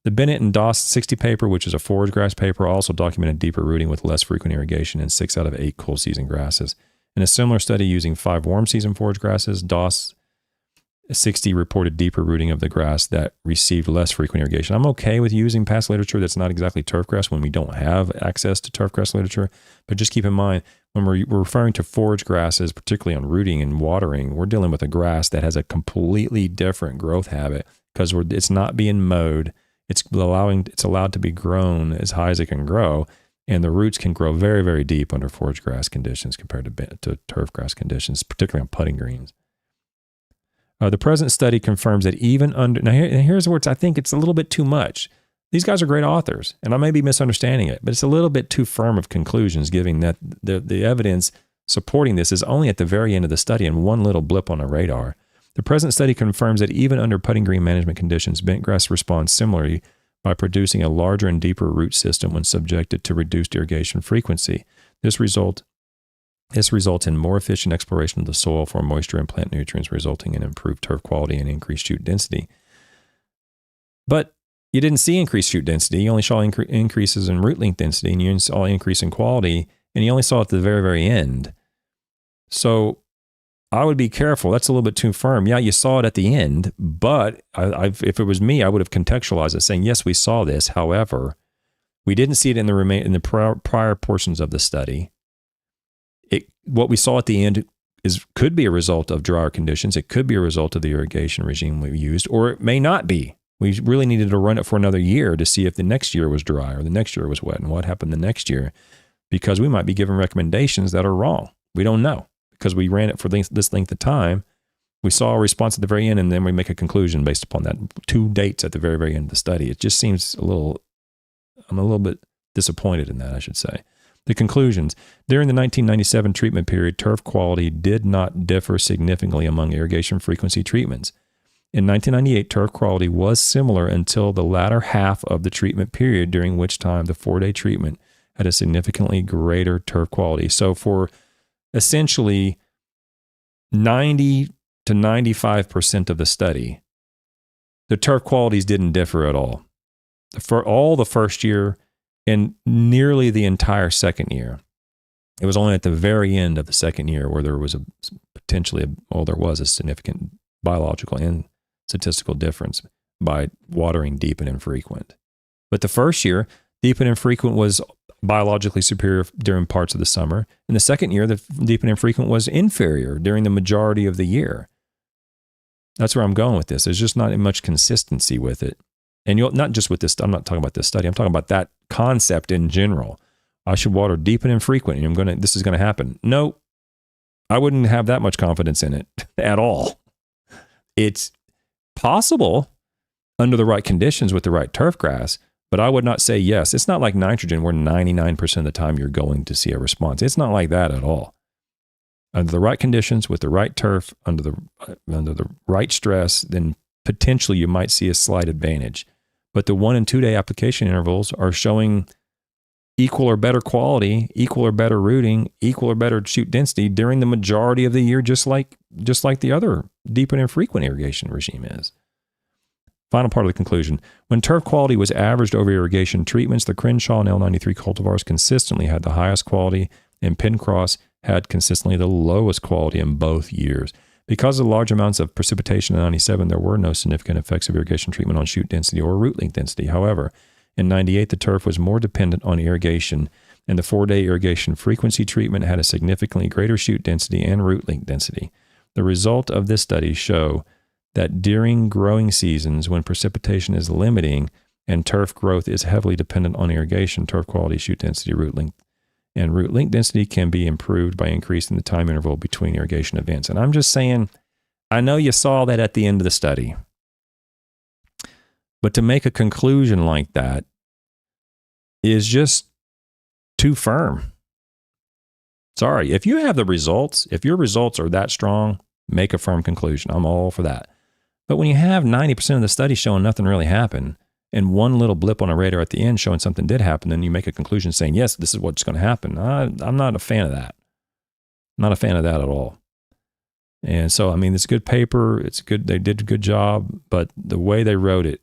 The Bennett and Doss 60 paper, which is a forage grass paper, also documented deeper rooting with less frequent irrigation in 6 out of 8 cool season grasses. In a similar study using 5 warm season forage grasses, Doss 60 reported deeper rooting of the grass that received less frequent irrigation. I'm okay with using past literature that's not exactly turfgrass when we don't have access to turfgrass literature, but just keep in mind, when we're referring to forage grasses, particularly on rooting and watering, we're dealing with a grass that has a completely different growth habit, because it's not being mowed. It's allowed to be grown as high as it can grow, and the roots can grow very, very deep under forage grass conditions compared to turfgrass conditions, particularly on putting greens. The present study confirms that even under, now here's where I think it's a little bit too much. These guys are great authors, and I may be misunderstanding it, but it's a little bit too firm of conclusions, given that the evidence supporting this is only at the very end of the study and one little blip on a radar. The present study confirms that even under putting green management conditions, bentgrass responds similarly by producing a larger and deeper root system when subjected to reduced irrigation frequency. This results in more efficient exploration of the soil for moisture and plant nutrients, resulting in improved turf quality and increased shoot density. But you didn't see increased shoot density. You only saw increases in root length density, and you saw increase in quality, and you only saw it at the very, very end. So I would be careful. That's a little bit too firm. Yeah, you saw it at the end, but if it was me, I would have contextualized it, saying, yes, we saw this. However, we didn't see it in the prior portions of the study. What we saw at the end could be a result of drier conditions. It could be a result of the irrigation regime we used, or it may not be. We really needed to run it for another year to see if the next year was dry or the next year was wet and what happened the next year, because we might be given recommendations that are wrong. We don't know, because we ran it for this length of time. We saw a response at the very end, and then we make a conclusion based upon that 2 dates at the very, very end of the study. It just seems I'm a little bit disappointed in that, I should say. The conclusions. During the 1997 treatment period, turf quality did not differ significantly among irrigation frequency treatments. In 1998, turf quality was similar until the latter half of the treatment period, during which time the 4-day treatment had a significantly greater turf quality. So for essentially 90 to 95% of the study, the turf qualities didn't differ at all. For all the first year and nearly the entire second year. It was only at the very end of the second year where there was a significant biological and statistical difference by watering deep and infrequent. But the first year, deep and infrequent was biologically superior during parts of the summer. In the second year, the deep and infrequent was inferior during the majority of the year. That's where I'm going with this. There's just not much consistency with it. And not just with this, I'm not talking about this study, I'm talking about that concept in general. I should water deep and infrequent, and this is going to happen. No, I wouldn't have that much confidence in it at all. It's possible under the right conditions with the right turf grass, but I would not say yes. It's not like nitrogen where 99% of the time you're going to see a response. It's not like that at all. Under the right conditions with the right turf, under the right stress, then potentially you might see a slight advantage. But the 1 and 2 day application intervals are showing equal or better quality, equal or better rooting, equal or better shoot density during the majority of the year, just like the other deep and infrequent irrigation regime is. Final part of the conclusion. When turf quality was averaged over irrigation treatments, the Crenshaw and L93 cultivars consistently had the highest quality, and Bentgrass had consistently the lowest quality in both years. Because of the large amounts of precipitation in 97, there were no significant effects of irrigation treatment on shoot density or root length density. However, in 98, the turf was more dependent on irrigation, and the 4-day irrigation frequency treatment had a significantly greater shoot density and root length density. The result of this study show that during growing seasons, when precipitation is limiting and turf growth is heavily dependent on irrigation, turf quality, shoot density, root length, and root length density can be improved by increasing the time interval between irrigation events. And I'm just saying, I know you saw that at the end of the study, but to make a conclusion like that is just too firm. Sorry, if you have the results, if your results are that strong, make a firm conclusion. I'm all for that. But when you have 90% of the study showing nothing really happened, and one little blip on a radar at the end showing something did happen, then you make a conclusion saying, yes, this is what's going to happen. I'm not a fan of that. Not a fan of that at all. And so, I mean, it's a good paper. It's good. They did a good job, but the way they wrote it,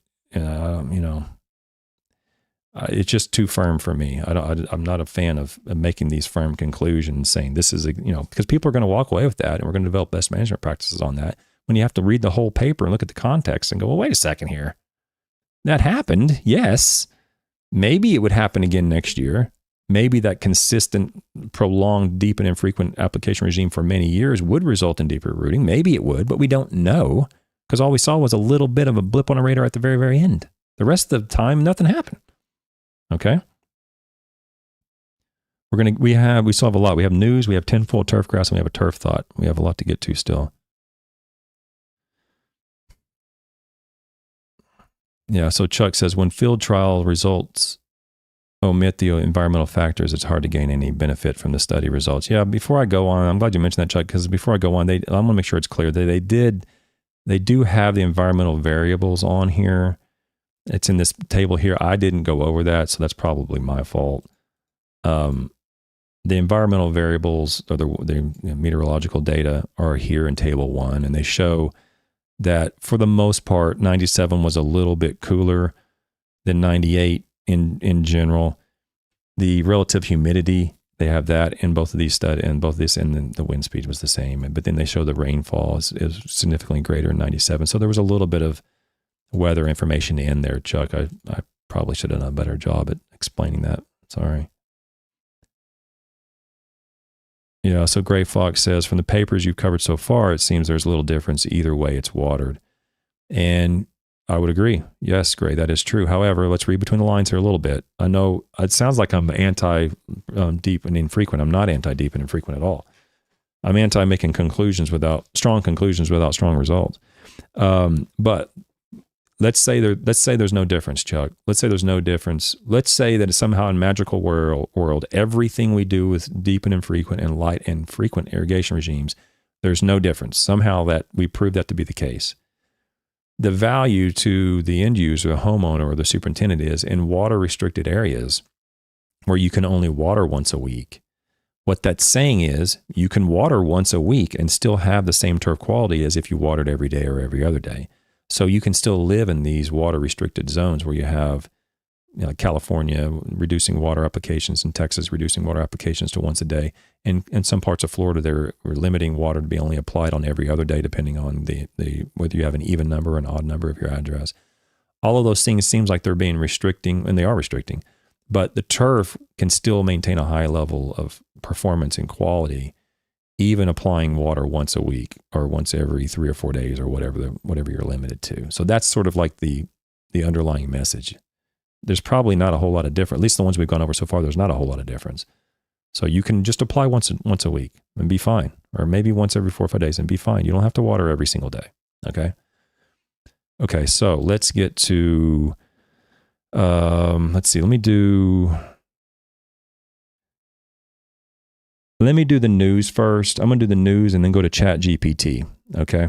it's just too firm for me. I'm not a fan of making these firm conclusions saying this is, because people are going to walk away with that, and we're going to develop best management practices on that. When you have to read the whole paper and look at the context and go, well, wait a second here. That happened, yes. Maybe it would happen again next year. Maybe that consistent, prolonged, deep and infrequent application regime for many years would result in deeper rooting. Maybe it would, but we don't know, because all we saw was a little bit of a blip on a radar at the very, very end. The rest of the time, nothing happened. Okay? We still have a lot. We have news, we have tinfoil turf grass, and we have a turf thought. We have a lot to get to still. Yeah, so Chuck says, when field trial results omit the environmental factors, it's hard to gain any benefit from the study results. Yeah, before I go on, I'm glad you mentioned that, Chuck, because before I go on, I want to make sure it's clear that they do have the environmental variables on here. It's in this table here. I didn't go over that, so that's probably my fault. The environmental variables or the meteorological data are here in table 1, and they show that for the most part, 97 was a little bit cooler than 98 in general. The relative humidity, they have that in both of these studies, and both this and then the wind speed was the same. But then they show the rainfall is significantly greater in 97. So there was a little bit of weather information in there, Chuck. I probably should have done a better job at explaining that. Sorry. Yeah, so Gray Fox says, from the papers you've covered so far, it seems there's little difference either way it's watered. And I would agree. Yes, Gray, that is true. However, let's read between the lines here a little bit. I know it sounds like I'm anti-deep and infrequent. I'm not anti-deep and infrequent at all. I'm anti-making strong conclusions without strong results. But let's say there's no difference, Chuck. Let's say there's no difference. Let's say that somehow in magical world, everything we do with deep and infrequent and light and frequent irrigation regimes, there's no difference. Somehow that we prove that to be the case. The value to the end user, the homeowner, or the superintendent is in water restricted areas where you can only water once a week. What that's saying is you can water once a week and still have the same turf quality as if you watered every day or every other day. So you can still live in these water restricted zones where you have, California reducing water applications and Texas reducing water applications to once a day. And in some parts of Florida, they're limiting water to be only applied on every other day, depending on the whether you have an even number or an odd number of your address. All of those things seems like they're being restricting, and they are restricting. But the turf can still maintain a high level of performance and quality, even applying water once a week or once every 3 or 4 days or whatever you're limited to. So that's sort of like the underlying message. There's probably not a whole lot of difference. At least the ones we've gone over so far, there's not a whole lot of difference. So you can just apply once a week and be fine, or maybe once every 4 or 5 days and be fine. You don't have to water every single day. Okay. So let's get to. Let's see. Let me do the news first. I'm going to do the news and then go to ChatGPT. Okay.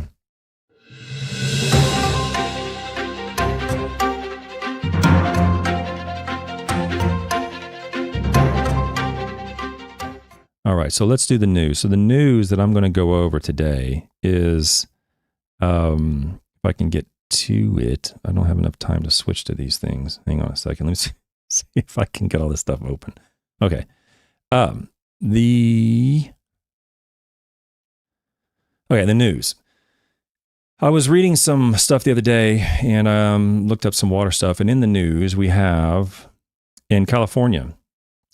All right. So let's do the news. So the news that I'm going to go over today is, if I can get to it, I don't have enough time to switch to these things. Hang on a second. Let me see if I can get all this stuff open. Okay. The news. I was reading some stuff the other day and looked up some water stuff. And in the news, we have in California,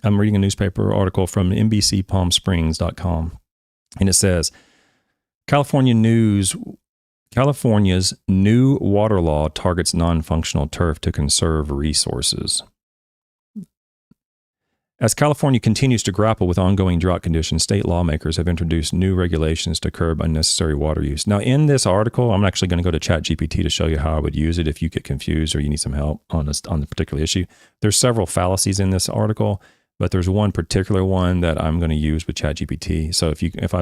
I'm reading a newspaper article from NBCPalmSprings.com. And it says, California's new water law targets non-functional turf to conserve resources. As California continues to grapple with ongoing drought conditions, state lawmakers have introduced new regulations to curb unnecessary water use. Now, in this article, I'm actually going to go to ChatGPT to show you how I would use it if you get confused or you need some help on the particular issue. There's several fallacies in this article, but there's one particular one that I'm going to use with ChatGPT. So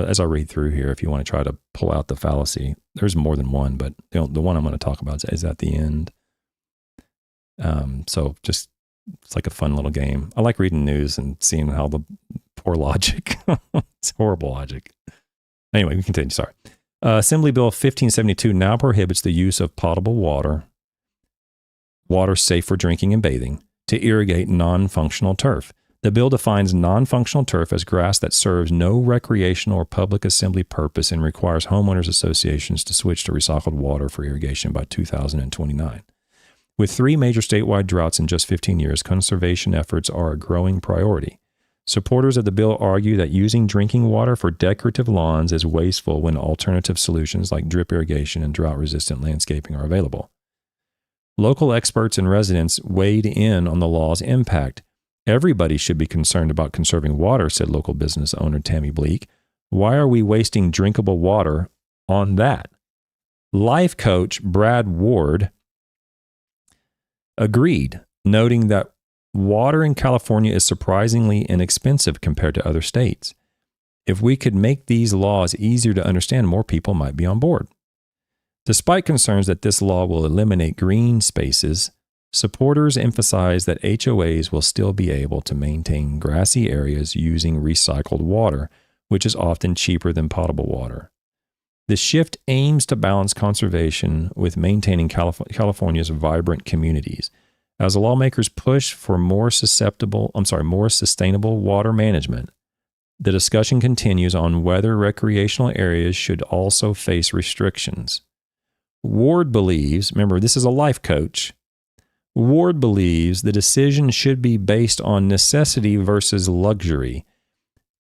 as I read through here, if you want to try to pull out the fallacy, there's more than one, but the one I'm going to talk about is at the end. So just. It's like a fun little game. I like reading news and seeing how the poor logic. It's horrible logic. Anyway, we continue. Sorry. Assembly Bill 1572 now prohibits the use of potable water safe for drinking and bathing, to irrigate non-functional turf. The bill defines non-functional turf as grass that serves no recreational or public assembly purpose and requires homeowners associations to switch to recycled water for irrigation by 2029. With 3 major statewide droughts in just 15 years, conservation efforts are a growing priority. Supporters of the bill argue that using drinking water for decorative lawns is wasteful when alternative solutions like drip irrigation and drought-resistant landscaping are available. Local experts and residents weighed in on the law's impact. Everybody should be concerned about conserving water, said local business owner Tammy Bleak. Why are we wasting drinkable water on that? Life coach Brad Ward agreed, noting that water in California is surprisingly inexpensive compared to other states. If we could make these laws easier to understand, more people might be on board. Despite concerns that this law will eliminate green spaces, supporters emphasize that HOAs will still be able to maintain grassy areas using recycled water, which is often cheaper than potable water. The shift aims to balance conservation with maintaining California's vibrant communities. As lawmakers push for more sustainable water management, the discussion continues on whether recreational areas should also face restrictions. Ward believes, remember, this is a life coach. Ward believes the decision should be based on necessity versus luxury.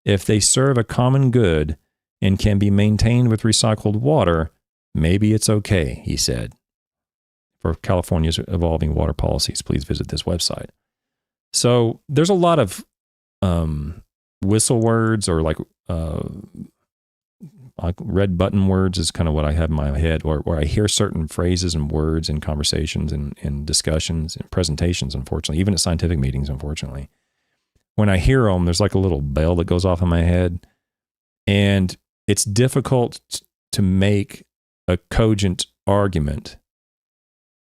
If they serve a common good and can be maintained with recycled water, maybe it's okay, he said. For California's evolving water policies, please visit this website. So there's a lot of whistle words, or like red button words is kind of what I have in my head, where I hear certain phrases and words in conversations and discussions and presentations, unfortunately, even at scientific meetings, unfortunately. When I hear them, there's like a little bell that goes off in my head, and it's difficult to make a cogent argument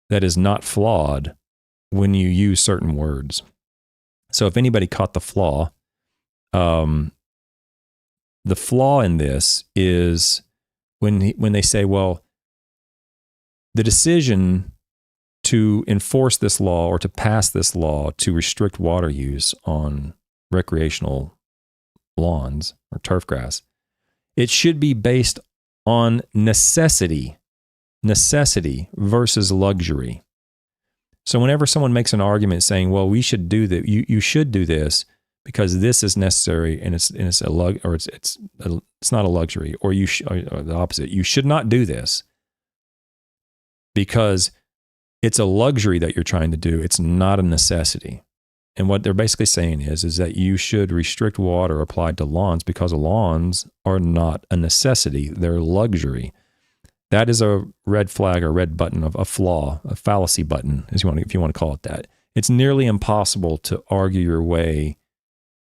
that is not flawed when you use certain words. So if anybody caught the flaw in this is when they say, well, the decision to enforce this law or to pass this law to restrict water use on recreational lawns or turf grass, it should be based on necessity versus luxury. So whenever someone makes an argument saying, well, we should do that, you should do this because this is necessary and it's not a luxury, or or the opposite, you should not do this because it's a luxury that you're trying to do. It's not a necessity. And what they're basically saying is that you should restrict water applied to lawns because lawns are not a necessity. They're luxury. That is a red flag or red button of a flaw, a fallacy button, if you want to call it that. It's nearly impossible to argue your way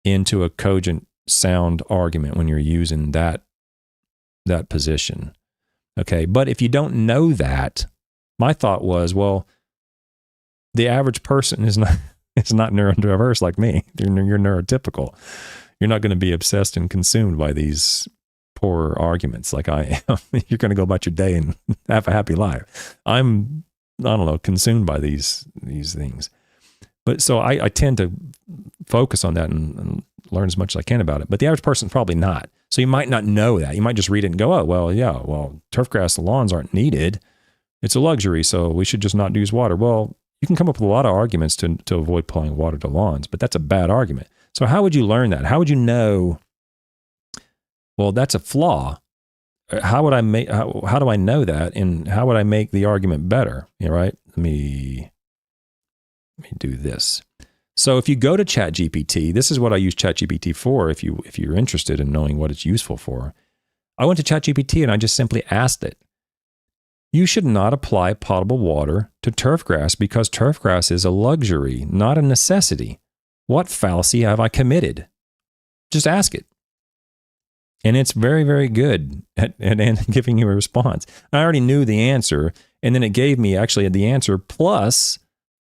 into a cogent, sound argument when you're using that position. Okay, but if you don't know that, my thought was, well, the average person is not neurodiverse like me. You're neurotypical. You're not going to be obsessed and consumed by these poor arguments like I am. You're going to go about your day and have a happy life. I'm, consumed by these things. But so I tend to focus on that and learn as much as I can about it. But the average person probably not. So you might not know that. You might just read it and go, oh, well, turf grass lawns aren't needed. It's a luxury, so we should just not use water. Well, you can come up with a lot of arguments to avoid applying water to lawns, but that's a bad argument. So how would you learn that? How would you know, well, that's a flaw? How do I know that? And how would I make the argument better? Right? Let me do this. So if you go to ChatGPT, this is what I use ChatGPT for if you're interested in knowing what it's useful for. I went to ChatGPT and I just simply asked it, you should not apply potable water to turf grass because turf grass is a luxury, not a necessity. What fallacy have I committed? Just ask it. And it's very, very good at giving you a response. I already knew the answer, and then it gave me actually the answer plus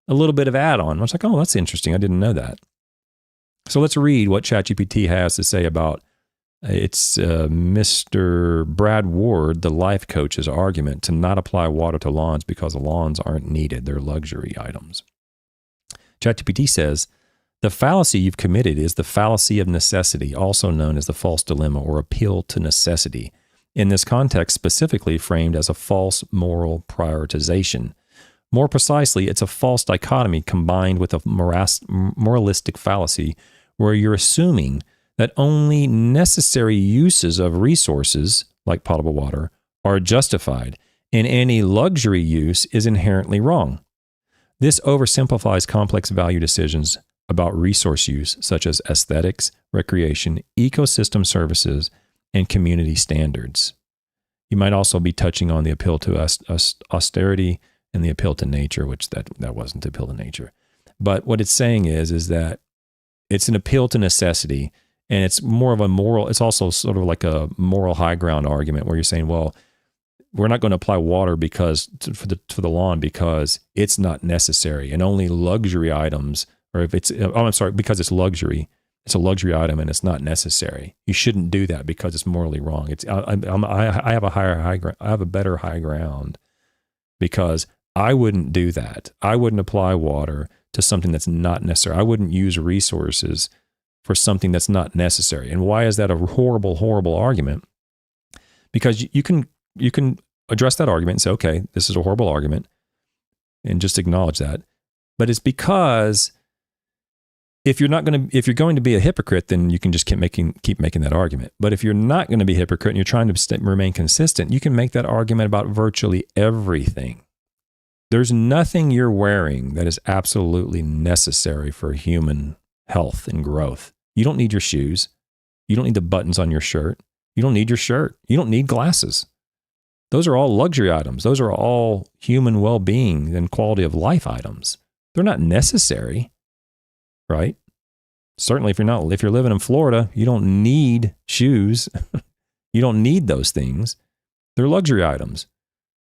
a little bit of add-on. I was like, oh, that's interesting. I didn't know that. So let's read what ChatGPT has to say about it's Mr. Brad Ward, the life coach's argument to not apply water to lawns because the lawns aren't needed. They're luxury items. ChatGPT says, the fallacy you've committed is the fallacy of necessity, also known as the false dilemma or appeal to necessity. In this context, specifically framed as a false moral prioritization. More precisely, it's a false dichotomy combined with a moralistic fallacy where you're assuming that only necessary uses of resources, like potable water, are justified, and any luxury use is inherently wrong. This oversimplifies complex value decisions about resource use, such as aesthetics, recreation, ecosystem services, and community standards. You might also be touching on the appeal to austerity and the appeal to nature, which that wasn't the appeal to nature. But what it's saying is that it's an appeal to necessity, and it's more of a moral, it's also sort of like a moral high ground argument where you're saying, well, we're not going to apply water for the lawn because it's not necessary, and only luxury items, or if it's, because it's luxury, it's a luxury item and it's not necessary. You shouldn't do that because it's morally wrong. I have a better high ground because I wouldn't do that. I wouldn't apply water to something that's not necessary. I wouldn't use resources for something that's not necessary. And why is that a horrible, horrible argument? Because you can address that argument and say, okay, this is a horrible argument, and just acknowledge that. But it's because if you're going to be a hypocrite, then you can just keep making that argument. But if you're not going to be a hypocrite and you're trying to remain consistent, you can make that argument about virtually everything. There's nothing you're wearing that is absolutely necessary for human health and growth. You don't need your shoes. You don't need the buttons on your shirt. You don't need your shirt. You don't need glasses. Those are all luxury items. Those are all human well-being and quality of life items. They're not necessary, right? Certainly if you're living in Florida, you don't need shoes. You don't need those things. They're luxury items.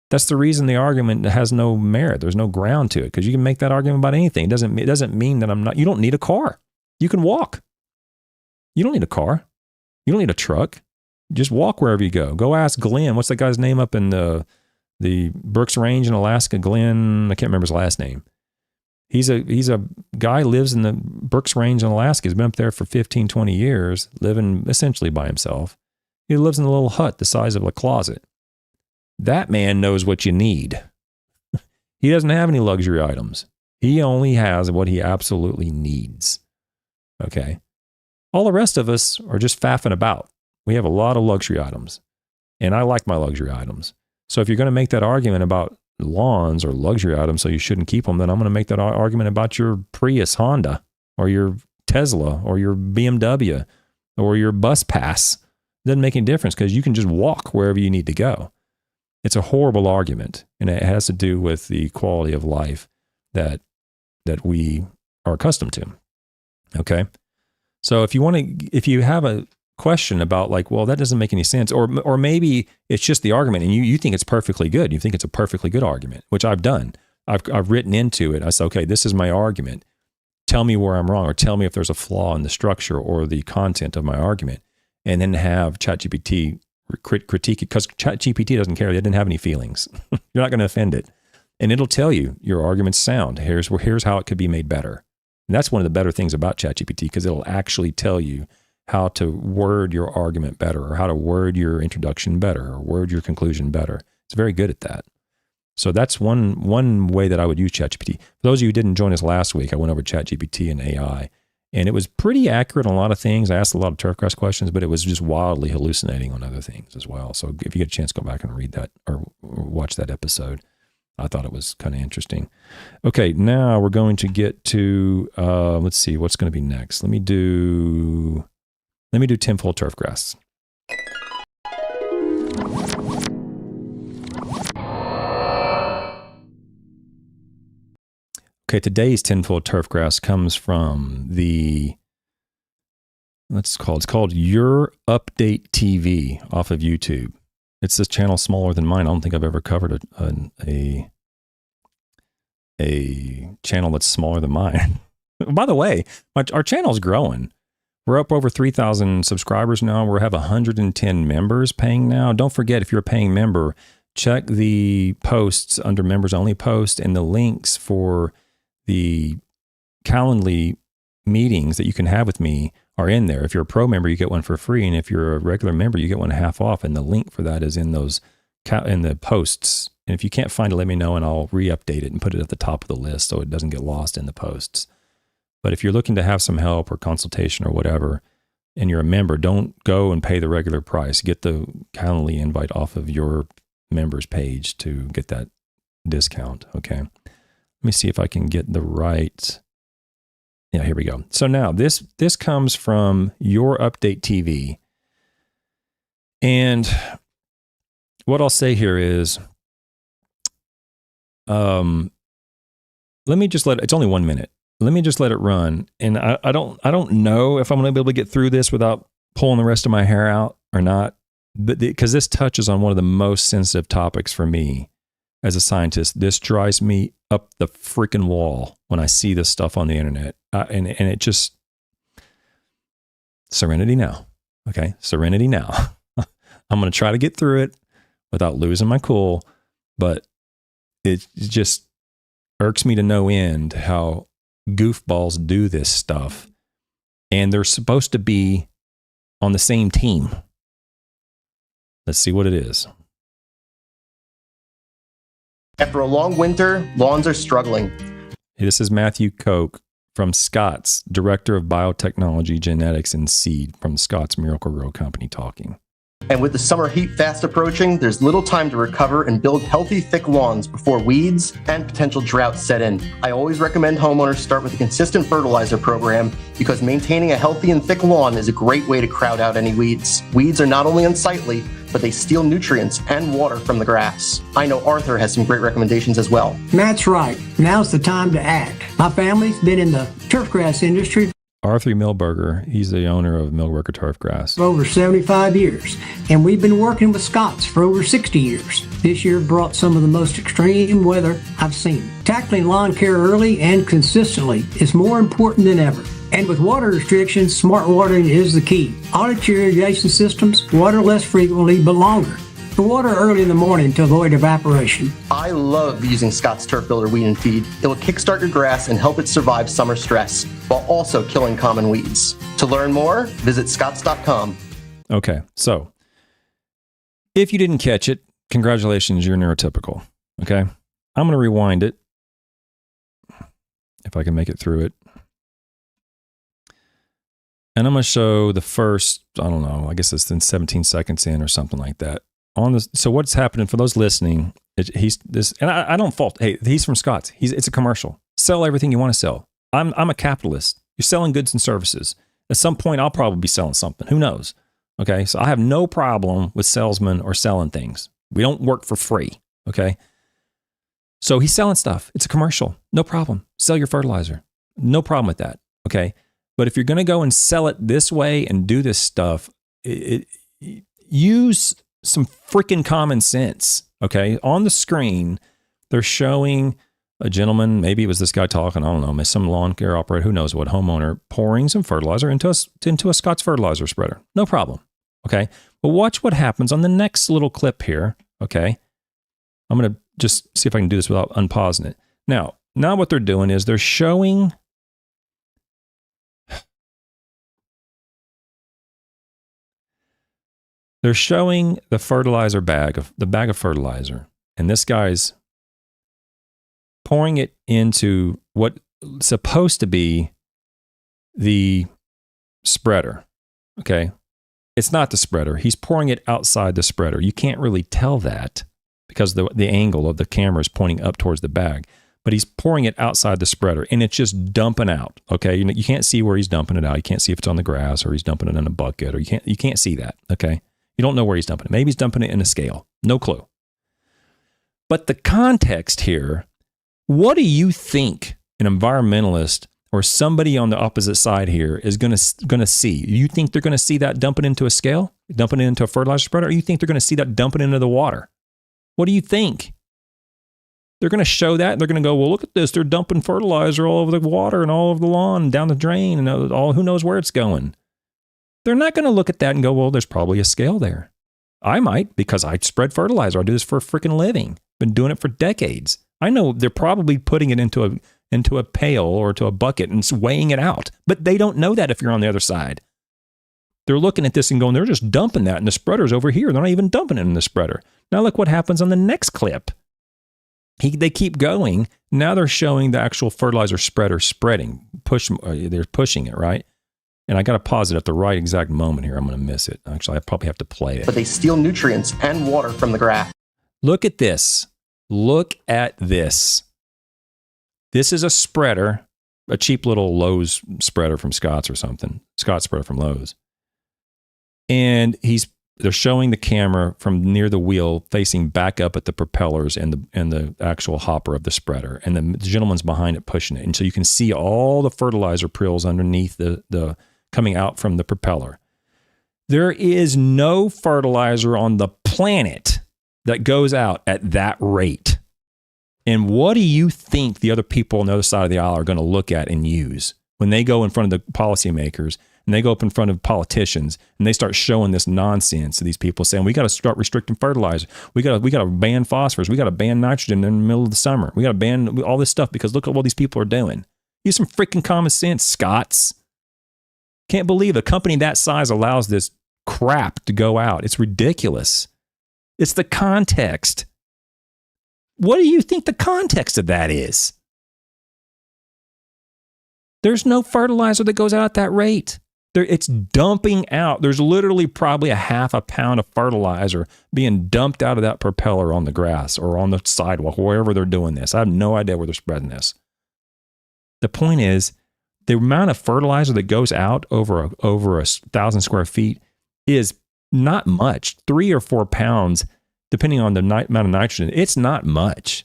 That's the reason the argument has no merit. There's no ground to it, because you can make that argument about anything. It doesn't mean that you don't need a car. You can walk. You don't need a car. You don't need a truck. Just walk wherever you go. Go ask Glenn. What's that guy's name up in the Brooks Range in Alaska? Glenn, I can't remember his last name. He's a guy who lives in the Brooks Range in Alaska. He's been up there for 15, 20 years, living essentially by himself. He lives in a little hut the size of a closet. That man knows what you need. He doesn't have any luxury items. He only has what he absolutely needs. Okay? All the rest of us are just faffing about. We have a lot of luxury items, and I like my luxury items. So if you're going to make that argument about lawns or luxury items, so you shouldn't keep them, then I'm going to make that argument about your Prius Honda or your Tesla or your BMW or your bus pass. It doesn't make any difference, because you can just walk wherever you need to go. It's a horrible argument, and it has to do with the quality of life that we are accustomed to. Okay? So if you have a question about like, well, that doesn't make any sense, or maybe it's just the argument and you think it's perfectly good. You think it's a perfectly good argument, which I've done. I've written into it. I said, okay, this is my argument. Tell me where I'm wrong, or tell me if there's a flaw in the structure or the content of my argument, and then have ChatGPT critique it, because ChatGPT doesn't care. It didn't have any feelings. You're not going to offend it, and it'll tell you your argument's sound. Here's how it could be made better. And that's one of the better things about ChatGPT, because it'll actually tell you how to word your argument better, or how to word your introduction better, or word your conclusion better. It's very good at that. So that's one way that I would use ChatGPT. For those of you who didn't join us last week, I went over ChatGPT and AI, and it was pretty accurate on a lot of things. I asked a lot of Turfgrass questions, but it was just wildly hallucinating on other things as well. So if you get a chance, go back and read that or watch that episode. I thought it was kind of interesting. Okay, now we're going to get to, let's see, what's going to be next. Let me do tinfoil turfgrass. Okay, today's tinfoil turfgrass comes from it's called Your Update TV off of YouTube. It's this channel smaller than mine. I don't think I've ever covered a channel that's smaller than mine. By the way, our channel's growing. We're up over 3,000 subscribers now. We have 110 members paying now. Don't forget, if you're a paying member, check the posts under members only post, and the links for the Calendly meetings that you can have with me are in there. If you're a pro member, you get one for free. And if you're a regular member, you get one half off. And the link for that is in the posts. And if you can't find it, let me know and I'll re-update it and put it at the top of the list so it doesn't get lost in the posts. But if you're looking to have some help or consultation or whatever, and you're a member, don't go and pay the regular price. Get the Calendly invite off of your members page to get that discount. Okay. Let me see if I can get the right. Yeah, here we go. So now this comes from Your Update TV. And what I'll say here is, let me just it's only 1 minute. Let me just let it run. And I don't know if I'm going to be able to get through this without pulling the rest of my hair out or not. But because this touches on one of the most sensitive topics for me as a scientist, this drives me up the freaking wall when I see this stuff on the internet. And it just, serenity now. Okay. Serenity now. I'm going to try to get through it without losing my cool, but it just irks me to no end how goofballs do this stuff. And they're supposed to be on the same team. Let's see what it is. After a long winter, lawns are struggling. This is Matthew Koch from Scott's, Director of Biotechnology, Genetics, and Seed from Scott's Miracle-Gro Company talking. And with the summer heat fast approaching, there's little time to recover and build healthy, thick lawns before weeds and potential droughts set in. I always recommend homeowners start with a consistent fertilizer program because maintaining a healthy and thick lawn is a great way to crowd out any weeds. Weeds are not only unsightly, but they steal nutrients and water from the grass. I know Arthur has some great recommendations as well. Matt's right. Now's the time to act. My family's been in the turfgrass industry Arthur Milberger, he's the owner of Milberger Turfgrass. for over 75 years, and we've been working with Scott's for over 60 years. This year brought some of the most extreme weather I've seen. Tackling lawn care early and consistently is more important than ever. And with water restrictions, smart watering is the key. Audit your irrigation systems, water less frequently but longer. Water early in the morning to avoid evaporation. I love using Scott's Turf Builder Weed and Feed. It will kickstart your grass and help it survive summer stress, while also killing common weeds. To learn more, visit scotts.com. Okay, so if you didn't catch it, congratulations, you're neurotypical. Okay, I'm going to rewind it if I can make it through it. And I'm going to show the first, I don't know, I guess it's in 17 seconds in or something like that. So what's happening for those listening? I don't fault. Hey, he's from Scott's. It's a commercial. Sell everything you want to sell. I'm a capitalist. You're selling goods and services. At some point, I'll probably be selling something. Who knows? Okay, so I have no problem with salesmen or selling things. We don't work for free. Okay, so he's selling stuff. It's a commercial. No problem. Sell your fertilizer. No problem with that. Okay, but if you're going to go and sell it this way and do this stuff, use some freaking common sense. Okay. On the screen, they're showing a gentleman, maybe it was this guy talking, I don't know, some lawn care operator, who knows what, homeowner, pouring some fertilizer into a Scott's fertilizer spreader. No problem. Okay. But watch what happens on the next little clip here. Okay. I'm going to just see if I can do this without unpausing it. Now what they're doing is they're showing the fertilizer bag, the bag of fertilizer, and this guy's pouring it into what's supposed to be the spreader. Okay. It's not the spreader. He's pouring it outside the spreader. You can't really tell that because the angle of the camera is pointing up towards the bag, but he's pouring it outside the spreader and it's just dumping out. Okay. You can't see where he's dumping it out. You can't see if it's on the grass or he's dumping it in a bucket, or you can't see that. Okay. You don't know where he's dumping it. Maybe he's dumping it in a scale. No clue. But the context here, what do you think an environmentalist or somebody on the opposite side here is going to see? You think they're going to see that dumping into a scale, dumping it into a fertilizer spreader, or you think they're going to see that dumping into the water? What do you think? They're going to show that and they're going to go, well, look at this. They're dumping fertilizer all over the water and all over the lawn and down the drain and all, who knows where it's going. They're not going to look at that and go, well, there's probably a scale there. I might, because I spread fertilizer. I do this for a freaking living. Been doing it for decades. I know they're probably putting it into a pail or to a bucket and weighing it out. But they don't know that if you're on the other side. They're looking at this and going, they're just dumping that, and the spreader's over here. They're not even dumping it in the spreader. Now look what happens on the next clip. They keep going. Now they're showing the actual fertilizer spreader spreading. They're pushing it, right? And I got to pause it at the right exact moment here. I'm going to miss it. Actually, I probably have to play it. But they steal nutrients and water from the grass. Look at this. Look at this. This is a spreader, a cheap little Lowe's spreader from Scott's or something. Scott's spreader from Lowe's. And he's they're showing the camera from near the wheel facing back up at the propellers and the actual hopper of the spreader, and the gentleman's behind it pushing it, and so you can see all the fertilizer prills underneath the coming out from the propeller. There is no fertilizer on the planet that goes out at that rate. And what do you think the other people on the other side of the aisle are going to look at and use when they go in front of the policymakers and they go up in front of politicians and they start showing this nonsense to these people, saying we got to start restricting fertilizer, we got to ban phosphorus, we got to ban nitrogen in the middle of the summer, we got to ban all this stuff because look at what these people are doing. Use some freaking common sense, Scots. Can't believe a company that size allows this crap to go out. It's ridiculous. It's the context. What do you think the context of that is? There's no fertilizer that goes out at that rate. It's dumping out. There's literally probably a half a pound of fertilizer being dumped out of that propeller on the grass or on the sidewalk, wherever they're doing this. I have no idea where they're spreading this. The point is, the amount of fertilizer that goes out over 1,000 square feet is not much. 3 or 4 pounds, depending on the amount of nitrogen. It's not much.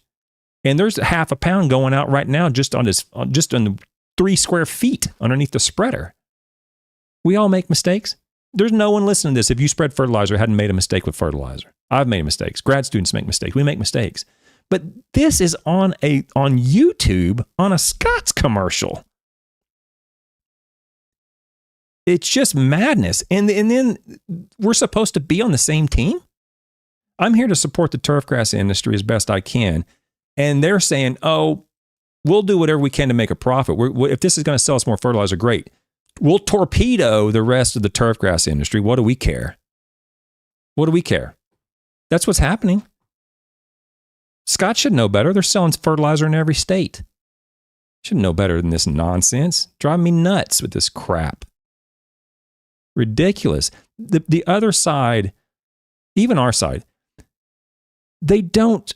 And there's half a pound going out right now just on the 3 square feet underneath the spreader. We all make mistakes. There's no one listening to this. If you spread fertilizer, hadn't made a mistake with fertilizer. I've made mistakes. Grad students make mistakes. We make mistakes. But this is on YouTube on a Scott's commercial. It's just madness. And then we're supposed to be on the same team? I'm here to support the turfgrass industry as best I can. And they're saying, oh, we'll do whatever we can to make a profit. If this is going to sell us more fertilizer, great. We'll torpedo the rest of the turfgrass industry. What do we care? What do we care? That's what's happening. Scott should know better. They're selling fertilizer in every state. Should know better than this nonsense. Driving me nuts with this crap. Ridiculous. The other side, even our side, they don't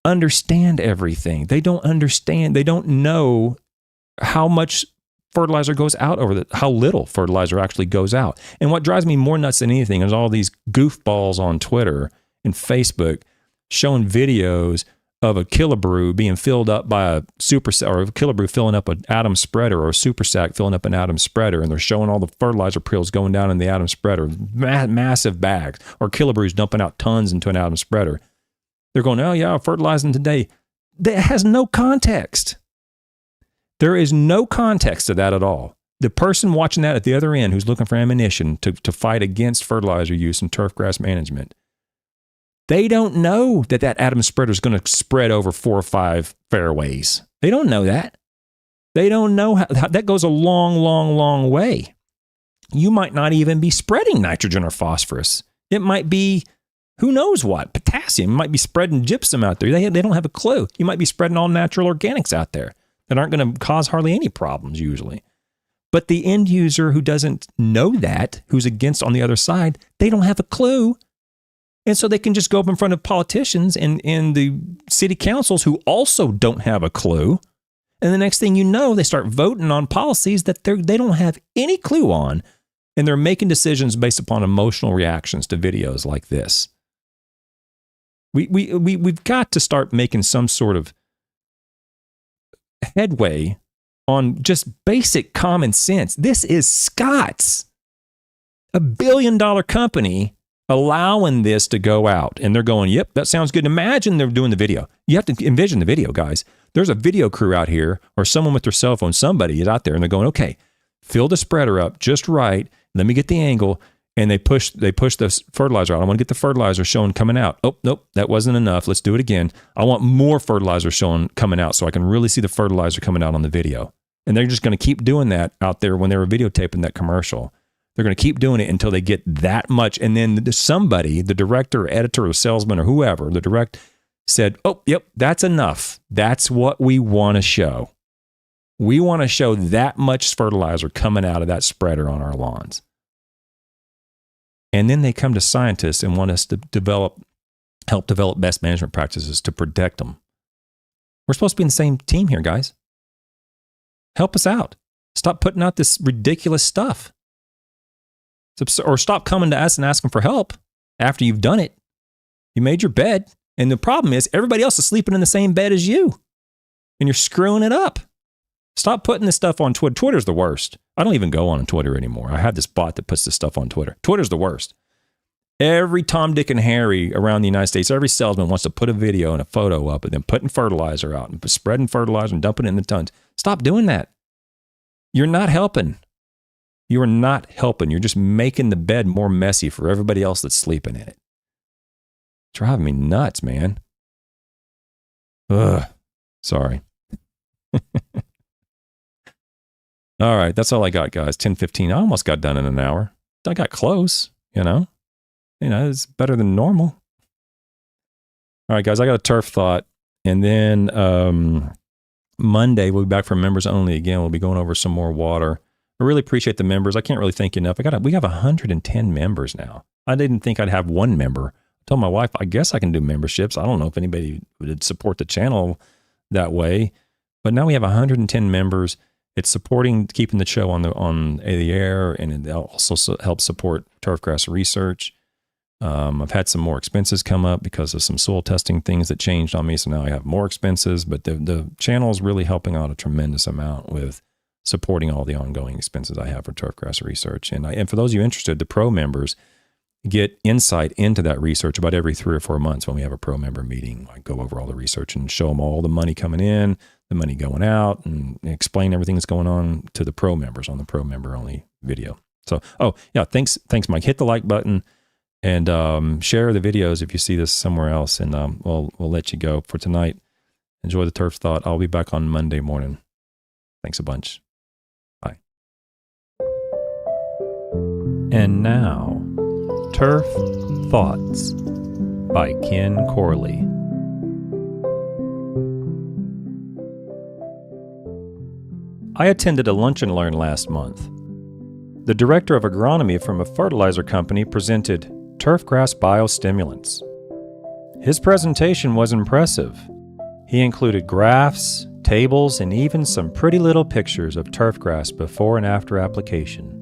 understand everything. They don't understand. They don't know how much fertilizer goes out how little fertilizer actually goes out. And what drives me more nuts than anything is all these goofballs on Twitter and Facebook showing videos of a kilobrew being filled up by a super sack, or a kilobrew filling up an atom spreader, or a super sack filling up an atom spreader, and they're showing all the fertilizer prills going down in the atom spreader, massive bags, or kilobrews dumping out tons into an atom spreader. They're going, oh yeah, fertilizing today. That has no context. There is no context to that at all. The person watching that at the other end who's looking for ammunition to fight against fertilizer use and turfgrass management, they don't know that atom spreader is going to spread over 4 or 5 fairways. They don't know that. They don't know how that goes a long, long, long way. You might not even be spreading nitrogen or phosphorus. It might be, who knows what, potassium. You might be spreading gypsum out there. They don't have a clue. You might be spreading all natural organics out there that aren't going to cause hardly any problems usually. But the end user who doesn't know that, who's against on the other side, they don't have a clue. And so they can just go up in front of politicians and the city councils who also don't have a clue. And the next thing you know, they start voting on policies that they don't have any clue on. And they're making decisions based upon emotional reactions to videos like this. We've got to start making some sort of headway on just basic common sense. This is Scott's, a $1 billion company, allowing this to go out. And they're going, yep, that sounds good. Imagine they're doing the video. You have to envision the video, guys. There's a video crew out here, or someone with their cell phone, somebody is out there, and they're going, okay, fill the spreader up just right. Let me get the angle. And they push the fertilizer out. I want to get the fertilizer showing coming out. Oh, nope, that wasn't enough. Let's do it again. I want more fertilizer showing coming out so I can really see the fertilizer coming out on the video. And they're just going to keep doing that out there when they were videotaping that commercial. They're going to keep doing it until they get that much. And then somebody, the director, or editor, or salesman, or whoever, the direct said, oh, yep, that's enough. That's what we want to show. We want to show that much fertilizer coming out of that spreader on our lawns. And then they come to scientists and want us to help develop best management practices to protect them. We're supposed to be in the same team here, guys. Help us out. Stop putting out this ridiculous stuff. Or stop coming to us and asking for help. after you've done it. You made your bed. And the problem is everybody else is sleeping in the same bed as you. And you're screwing it up. Stop putting this stuff on Twitter. Twitter's the worst. I don't even go on Twitter anymore. I have this bot that puts this stuff on Twitter. Twitter's the worst. Every Tom, Dick, and Harry around the United States, every salesman wants to put a video and a photo up and then putting fertilizer out and spreading fertilizer and dumping it in the tons. Stop doing that. You're not helping. You are not helping. You're just making the bed more messy for everybody else that's sleeping in it. Driving me nuts, man. Ugh. Sorry. All right, that's all I got, guys. 10:15. I almost got done in an hour. I got close, you know. It's better than normal. All right, guys, I got a turf thought. And then Monday, we'll be back for members only again. We'll be going over some more water. I really appreciate the members. I can't really thank you enough. We have 110 members now. I didn't think I'd have one member. I told my wife, I guess I can do memberships. I don't know if anybody would support the channel that way. But now we have 110 members. It's supporting keeping the show on the air, and it also helps support turfgrass research. I've had some more expenses come up because of some soil testing things that changed on me, so now I have more expenses. But the channel is really helping out a tremendous amount with supporting all the ongoing expenses I have for turfgrass research. And for those of you interested, the pro members get insight into that research about every 3 or 4 months when we have a pro member meeting. I go over all the research and show them all the money coming in, the money going out, and explain everything that's going on to the pro members on the pro member only video. So, thanks, Mike. Hit the like button and share the videos if you see this somewhere else. And we'll let you go for tonight. Enjoy the turf thought. I'll be back on Monday morning. Thanks a bunch. Bye. And now, Turf Thoughts by Ken Corley. I attended a lunch and learn last month. The director of agronomy from a fertilizer company presented turfgrass biostimulants. His presentation was impressive. He included graphs, tables, and even some pretty little pictures of turfgrass before and after application.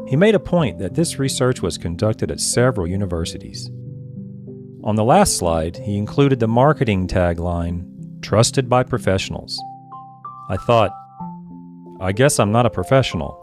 He made a point that this research was conducted at several universities. On the last slide, he included the marketing tagline, "Trusted by professionals." I thought, I guess I'm not a professional.